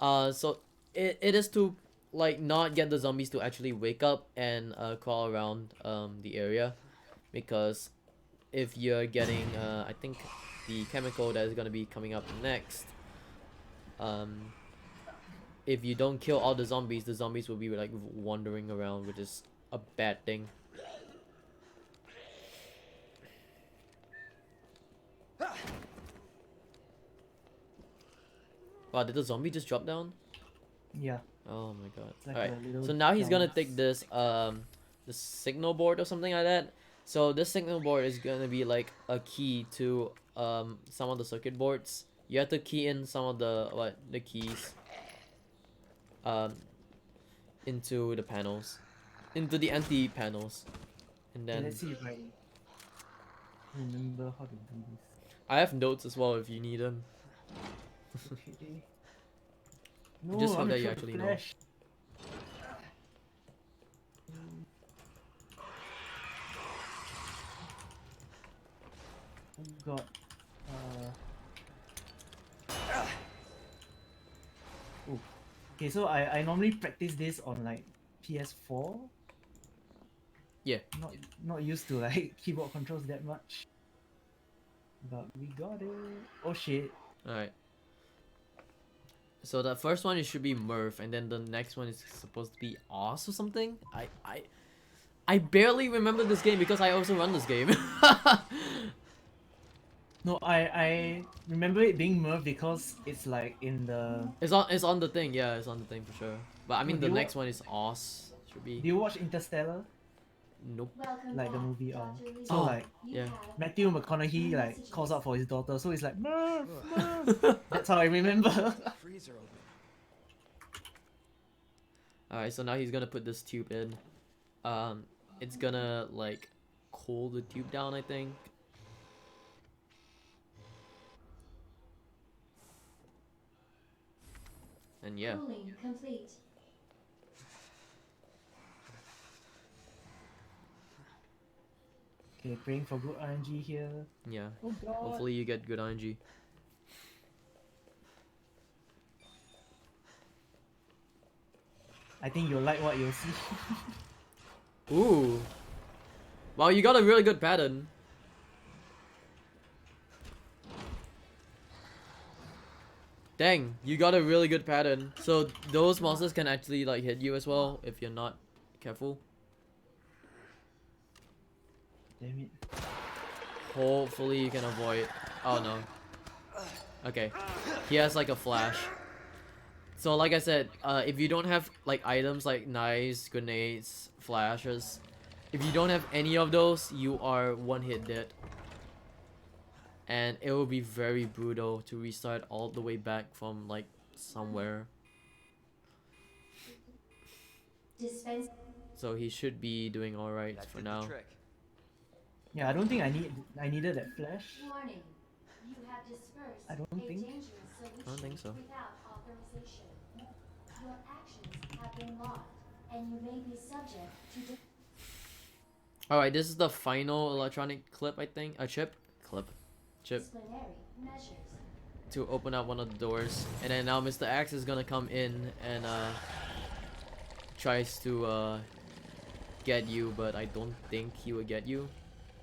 So it is to like not get the zombies to actually wake up and crawl around the area, because if you're getting I think the chemical that is gonna be coming up next, if you don't kill all the zombies will be like wandering around, which is a bad thing. Wow, did the zombie just drop down? Yeah. Oh my god. Like Alright, a little so now he's gonna bounce. take this signal board or something like that. So this signal board is gonna be like a key to some of the circuit boards. You have to key in some of the keys into the panels, into the anti panels, and Okay, then let's see if I Remember how to do this. I have notes as well if you need them. Okay. No, Just I hope wanna that you try the actually know. flash. Oh god. Oh. Okay, so I normally practice this on like PS4. Yeah. Not used to like keyboard controls that much. But we got it. Oh shit. Alright. So the first one it should be Murph, and then the next one is supposed to be Oz or something. I barely remember this game because I also run this game. No, I remember it being Merv because it's like in the. It's on the thing, yeah, it's on the thing for sure. But I mean do the you next one is Oz. Should Do be. you watch Interstellar? Nope. Welcome Like the back, movie, Dr. Lee. so Oh, like You yeah. have Matthew McConaughey like calls out for his daughter, so it's like Merv, Merv. That's how I remember. Freezer open. Alright, so now he's gonna put this tube in. It's gonna like cool the tube down, I think. And yeah. cooling complete. Okay, praying for good RNG here. Yeah. Oh god. Hopefully you get good RNG. I think you'll like what you'll see. Ooh. Wow, you got a really good pattern. Dang, you got a really good pattern. So those monsters can actually like hit you as well if you're not careful. Damn it. Hopefully you can avoid. Oh no. Okay. He has like a flash. So like I said, if you don't have like items like knives, grenades, flashes, if you don't have any of those, you are one hit dead. And it will be very brutal to restart all the way back from like somewhere. Dispense. So he should be doing alright That for did now. the trick. Yeah, I don't think I needed that flash. Warning. You have dispersed I don't a think. dangerous solution I don't think so. without authorization. Your actions have been logged, and you may be subject to Alright, this is the final electronic clip, I think. A chip? Chip. disciplinary measures. To open up one of the doors. And then now Mr. Axe is gonna come in and tries to get you, but I don't think he will get you.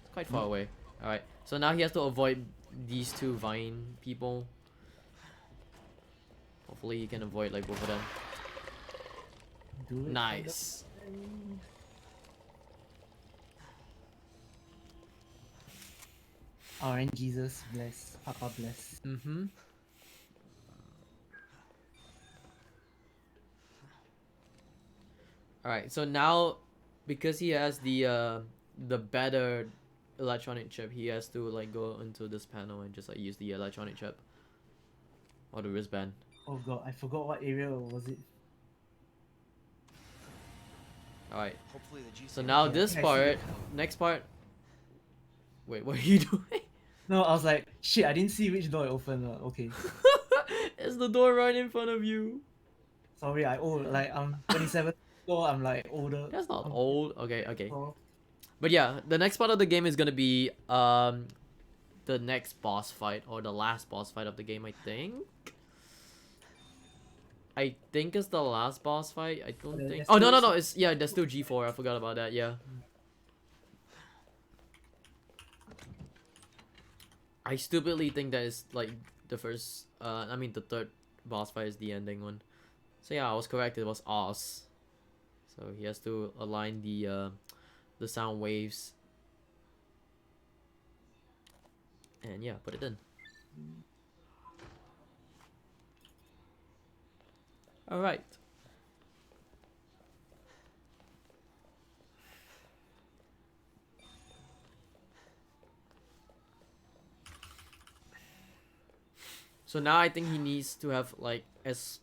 It's quite far away. Alright, so now he has to avoid these two vine people. Hopefully he can avoid like both of them. Do it. Nice. RN Jesus bless. Papa bless. Mm-hmm. Alright, so now because he has the better electronic chip, he has to like go into this panel and just like use the electronic chip. Or the wristband. Oh god, I forgot what area was it. Alright. Hopefully the GC. So now Yeah, this I see part, it. next part. Wait, what are you doing? No, I was like, shit, I didn't see which door I opened. Okay. It's the door right in front of you. Sorry, I old. Like, I'm 27, so I'm like older. That's not I'm old. Okay, okay. so- But yeah, the next part of the game is gonna be the next boss fight or the last boss fight of the game, I think. I think it's the last boss fight. I don't There- think. there's Oh no still no no! It's yeah, there's still G4. I forgot about that. Yeah. I stupidly think that is like the first. I mean the third boss fight is the ending one. So yeah, I was correct. It was Oz. So he has to align the sound waves. And yeah, put it in. Alright. So now I think he needs to have like as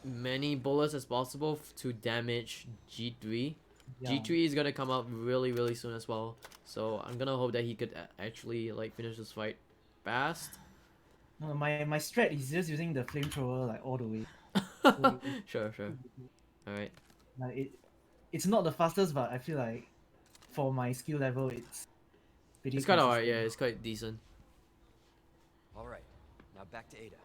many bullets as possible to damage G3. Yeah. G3 is gonna come out really soon as well. So I'm gonna hope that he could actually like finish this fight fast. No, my strat is just using the flamethrower like all the way. So Sure. Alright. like it's not the fastest, but I feel like for my skill level, it's pretty It's kinda alright, consistent. yeah, it's quite decent. Alright, now back to Ada.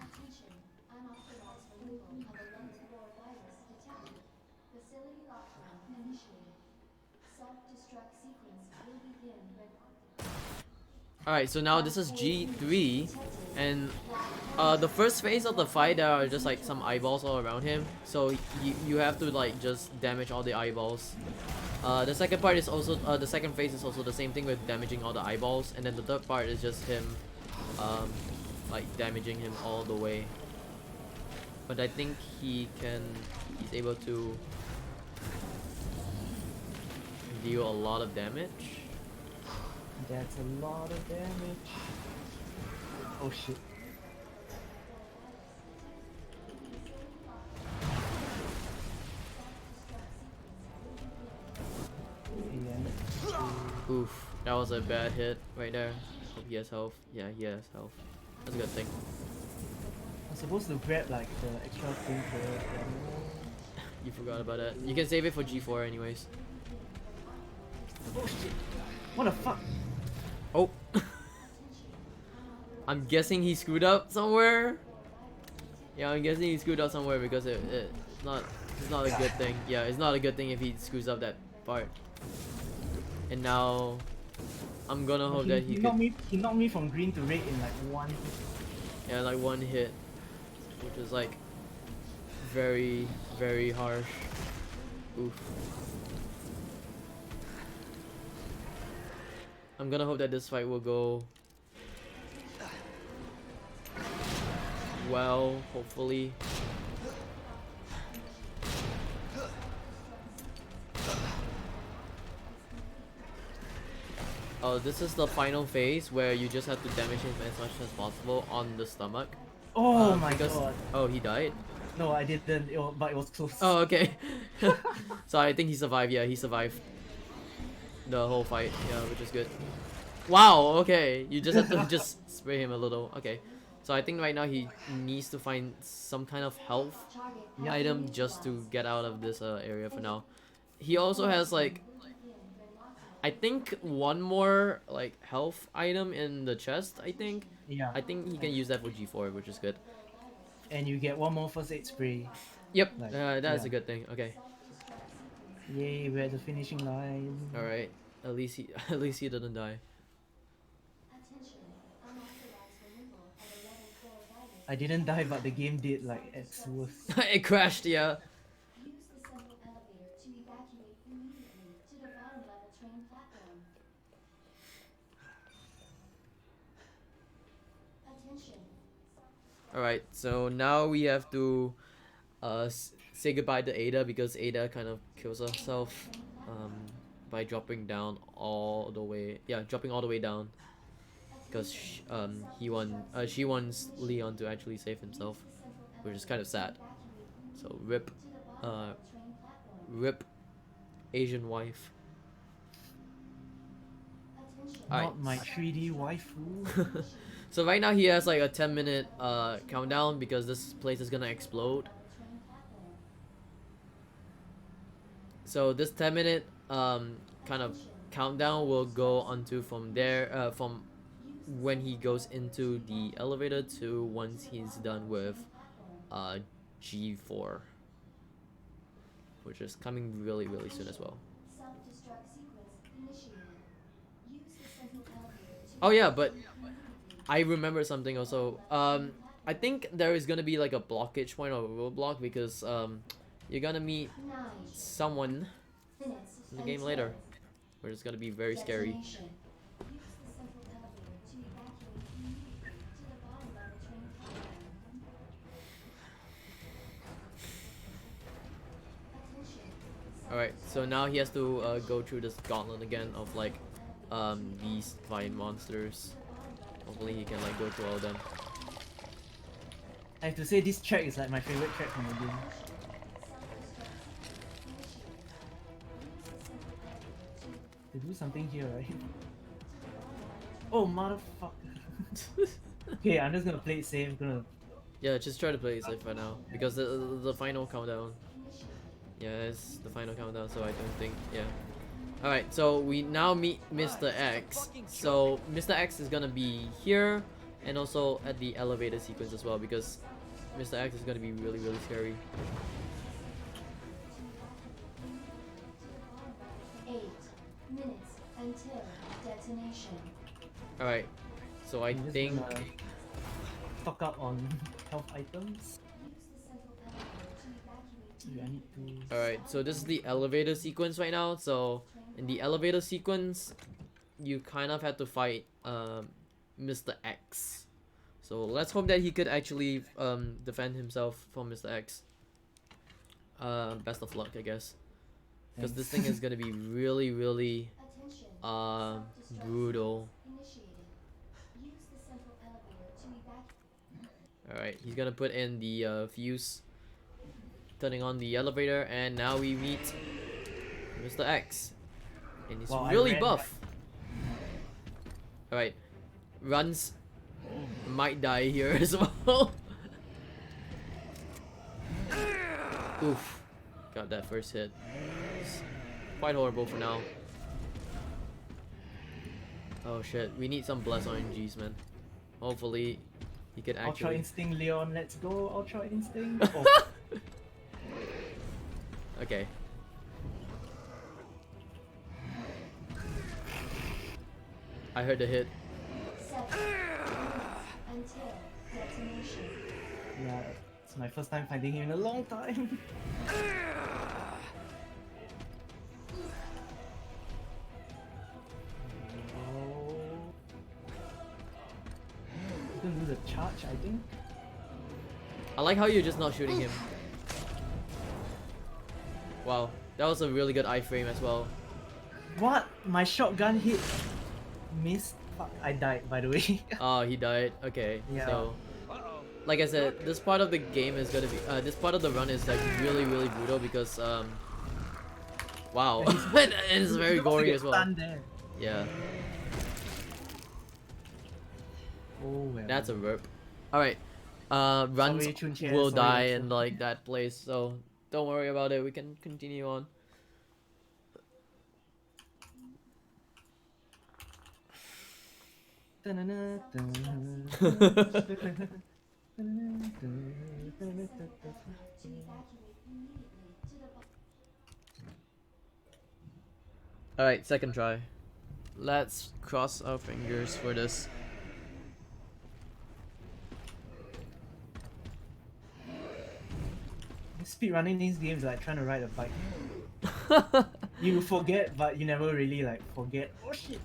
Attention. Unauthorized removal of 11th floor virus detected. Facility lockdown initiated. Self-destruct sequence will begin when... Alright, so now this is G3, and the first phase of the fight there are just like some eyeballs all around him, so you have to like just damage all the eyeballs. The second part is also the second phase is also the same thing with damaging all the eyeballs, and then the third part is just him like damaging him all the way. But I think he's able to deal a lot of damage. That's a lot of damage. Oh shit. Yeah. Oof, that was a bad hit right there. Hope he has health. Yeah, he has health. That's a good thing. I'm supposed to grab like the extra thing for it. You forgot about that. You can save it for G4 anyways. Oh shit. What the fuck? Oh. I'm guessing he screwed up somewhere. Yeah, I'm guessing he screwed up somewhere because it's not a good thing. Yeah, it's not a good thing if he screws up that part. And now I'm gonna hope that he could, he knocked me from green to red in like one. yeah, like one hit, which is like very harsh. Oof. I'm gonna hope that this fight will go well, hopefully. Oh, this is the final phase where you just have to damage him as much as possible on the stomach. Oh my because, god. oh, he died? No, I didn't, but it was close. Oh, okay. So I think he survived. Yeah, he survived the whole fight. Yeah, which is good. Wow, okay. You just have to just spray him a little. Okay. So I think right now he needs to find some kind of health item just to get out of this area for now. He also has like, I think one more like health item in the chest, I think. Yeah. I think he can use that for G4, which is good. And you get one more first aid spray. Yep, Like, that's yeah. a good thing. Okay. Yay, we're at the finishing line. Alright. At least he didn't die. Attention. Unauthorized removal of 11th floor virus. I didn't die, but the game did like its worst. It crashed, yeah. Use the central elevator to evacuate immediately to the bottom level train platform. Attention. Alright, so now we have to say goodbye to Ada because Ada kind of kills herself by dropping down all the way. Yeah, dropping all the way down because she wants Leon to actually save himself, which is kind of sad. So rip Asian wife. Not my 3D waifu. So right now he has like a 10-minute countdown because this place is gonna explode. So this 10-minute kind of countdown will go onto from there from when he goes into the elevator to once he's done with G4, which is coming really soon as well. Self-destruct sequence initiated. Use the central elevator to Oh yeah, but I remember something also. I think there is gonna be like a blockage point or a roadblock because you're gonna meet 9 someone minutes in the game later, where it's gonna be very scary. Destination. Use the central elevator to evacuate immediately to the bottom level train platform. Attention. Alright, so now he has to go through this gauntlet again of like these fine monsters. Hopefully he can like go through all of them. I have to say this track is like my favorite track from the game. To do something here, right? Oh, motherfucker. Okay, I'm just gonna play it safe. I'm gonna. Yeah, just try to play it safe for now because the final countdown. Yeah, it's the final countdown, so I don't think. Yeah. All right, so we now meet Mr. X. So Mr. X is gonna be here and also at the elevator sequence as well because Mr. X is gonna be really scary. 8 minutes until detonation. All right, so I I'm just think. gonna stock up on health items. Use the central elevator to evacuate. Yeah, I need to. Alright, so this is the elevator sequence right now. So in the elevator sequence, you kind of had to fight Mr. X. So let's hope that he could actually defend himself from Mr. X. Best of luck, I guess. Because this thing is gonna be really Attention. Self-destruct brutal. initiated. Use the central elevator to evacuate. Alright, he's gonna put in the fuse, turning on the elevator, and now we meet Mr. X. And he's Wow, I really ran buff. Alright, runs might die here as well. Oof, got that first hit. It's quite horrible for now. Oh shit, we need some bless RNGs, man. Hopefully he could Ultra actually. Instinct, Leon, let's go. Ultra Instinct. Oh, Okay. I heard the hit. 7 minutes until detonation. yeah, it's my first time fighting him in a long time. Oh. He's gonna do the charge, I think. I like how you're just not shooting him. Wow, that was a really good iframe as well. What? My shotgun hit missed. Fuck, I died by the way. Oh, he died. Okay, Yeah. so like I said, this part of the game is gonna be this part of the run is like really brutal because wow, and it's very gory as well. Stunned there. Yeah, Oh well. that's a verb. All right, runs Sorry, Chunche, will sorry, die that's in like that place, so don't worry about it. We can continue on. To evacuate immediately to the All right, second try. Let's cross our fingers for this. Speedrunning these games is like trying to ride a bike. You forget, but you never really like forget. Oh shit!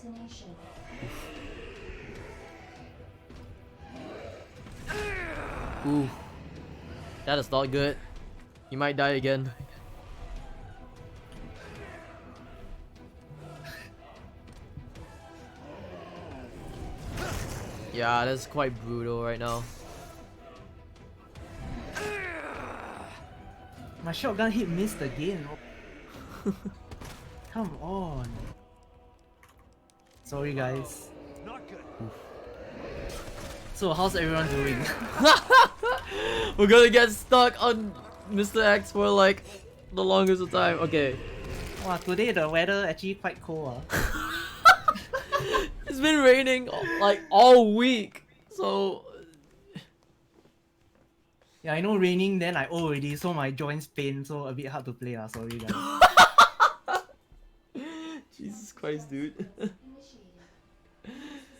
detonation. Ooh, that is not good. You might die again. Yeah, that's quite brutal right now. My shotgun hit missed again. Come on. Sorry guys. Not good. So how's everyone doing? We're gonna get stuck on Mr. X for like the longest of time. Okay. Wow, today the weather actually quite cold. It's been raining like all week. So Yeah, I know raining then I old already, so my joints pain, so a bit hard to play. Sorry guys. Jesus Christ, dude. Initiated. Use the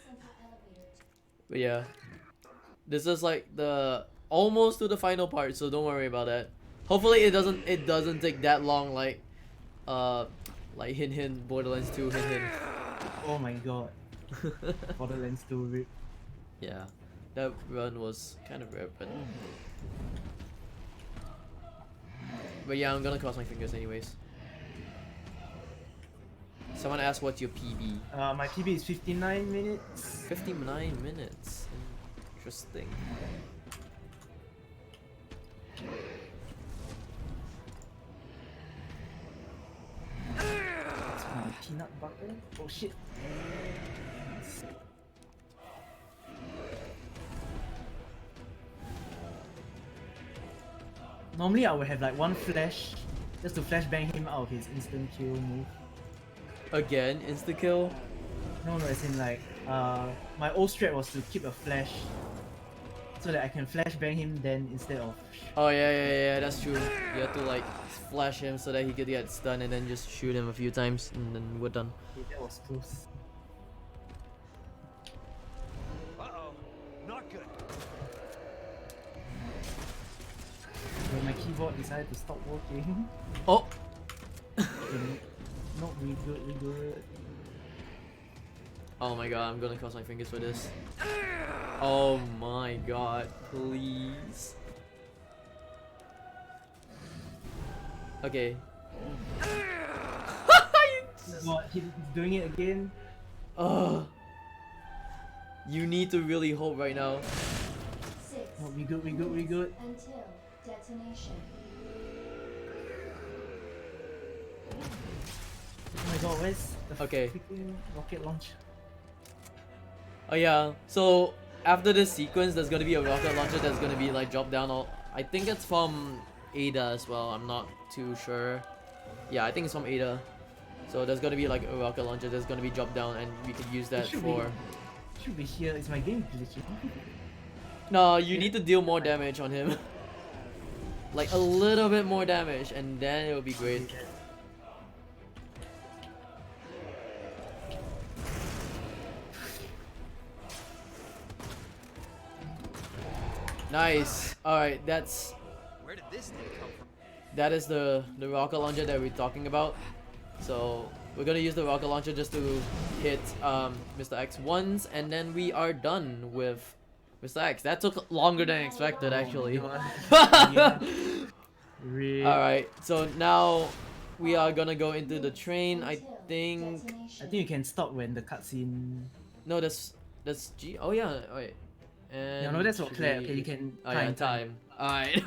central elevator to But yeah. This is like the almost to the final part, so don't worry about that. Hopefully it doesn't take that long like hint Borderlands 2 hint. Oh my god. Borderlands 2 rip. Yeah. that run was kind of rare, but yeah, I'm gonna cross my fingers anyways. Someone asked what's your PB. My PB is 59 minutes. 59 minutes. Interesting. It's my peanut butter. Oh shit. Normally I would have like one flash just to flashbang him out of his instant kill move. Again, insta kill. No, as in like, my old strat was to keep a flash so that I can flashbang him then instead of. Oh yeah, that's true. You have to like flash him so that he could get stunned and then just shoot him a few times and then we're done. Okay, that was close. Uh-oh. Not good. When my keyboard decided to stop working. Oh! Not we good. Oh my god, I'm gonna cross my fingers for this. Oh my god, please. Okay. What? He's doing it again? Ugh. You need to really hope right now. 6 Oh, we good. until detonation. Oh my god, where's the Okay. freaking rocket launcher? Oh yeah, so after this sequence there's gonna be a rocket launcher that's gonna be like dropped down. I think it's from Ada as well, I'm not too sure. Yeah, I think it's from Ada. So there's gonna be like a rocket launcher that's gonna be dropped down and we could use that should for... Should be here. Is my game glitching? No, you need to deal more damage on him. Like a little bit more damage and then it'll be great. Nice. Alright, that's... Where did this thing come from? That is the rocket launcher that we're talking about. So we're gonna use the rocket launcher just to hit Mr. X once, and then we are done with Mr. X. That took longer than expected, actually. Alright, so now we are gonna go into the train. I think... I think you can stop when the cutscene. No, that's G. Oh yeah, wait. And No, that's not Claire. we- Okay, you can. Oh yeah, time. Alright.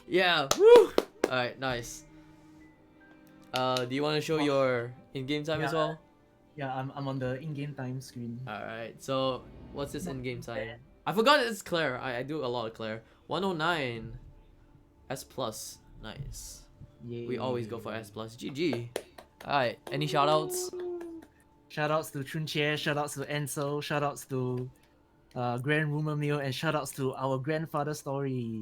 Yeah, woo! Alright, nice. Do you want to show your in-game time as Yeah. well? Yeah, I'm on the in-game time screen. Alright, so what's this in-game time? bad. I forgot it's Claire. I do a lot of Claire. 109. S+. Nice. Yay. We always go for S+. GG. Alright, any shoutouts? Shoutouts to Chunche, shoutouts to Ansel, shoutouts to Grand Rumor Mill, and shoutouts to our grandfather story.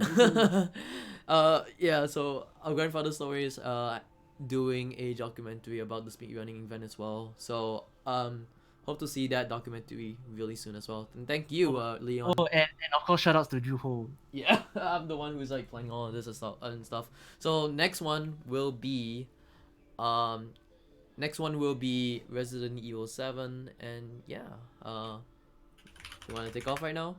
Yeah, so our grandfather story is doing a documentary about the speedrunning event as well. So hope to see that documentary really soon as well. And thank you, Leon. Oh, and of course shoutouts to Juho. Yeah, I'm the one who's like playing all of this and stuff. So next one will be Resident Evil 7, and yeah, you want to take off right now?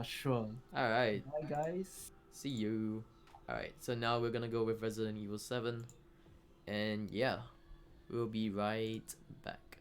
Sure. All right. Bye guys. See you. Alright, so now we're gonna go with Resident Evil 7. And yeah, we'll be right back.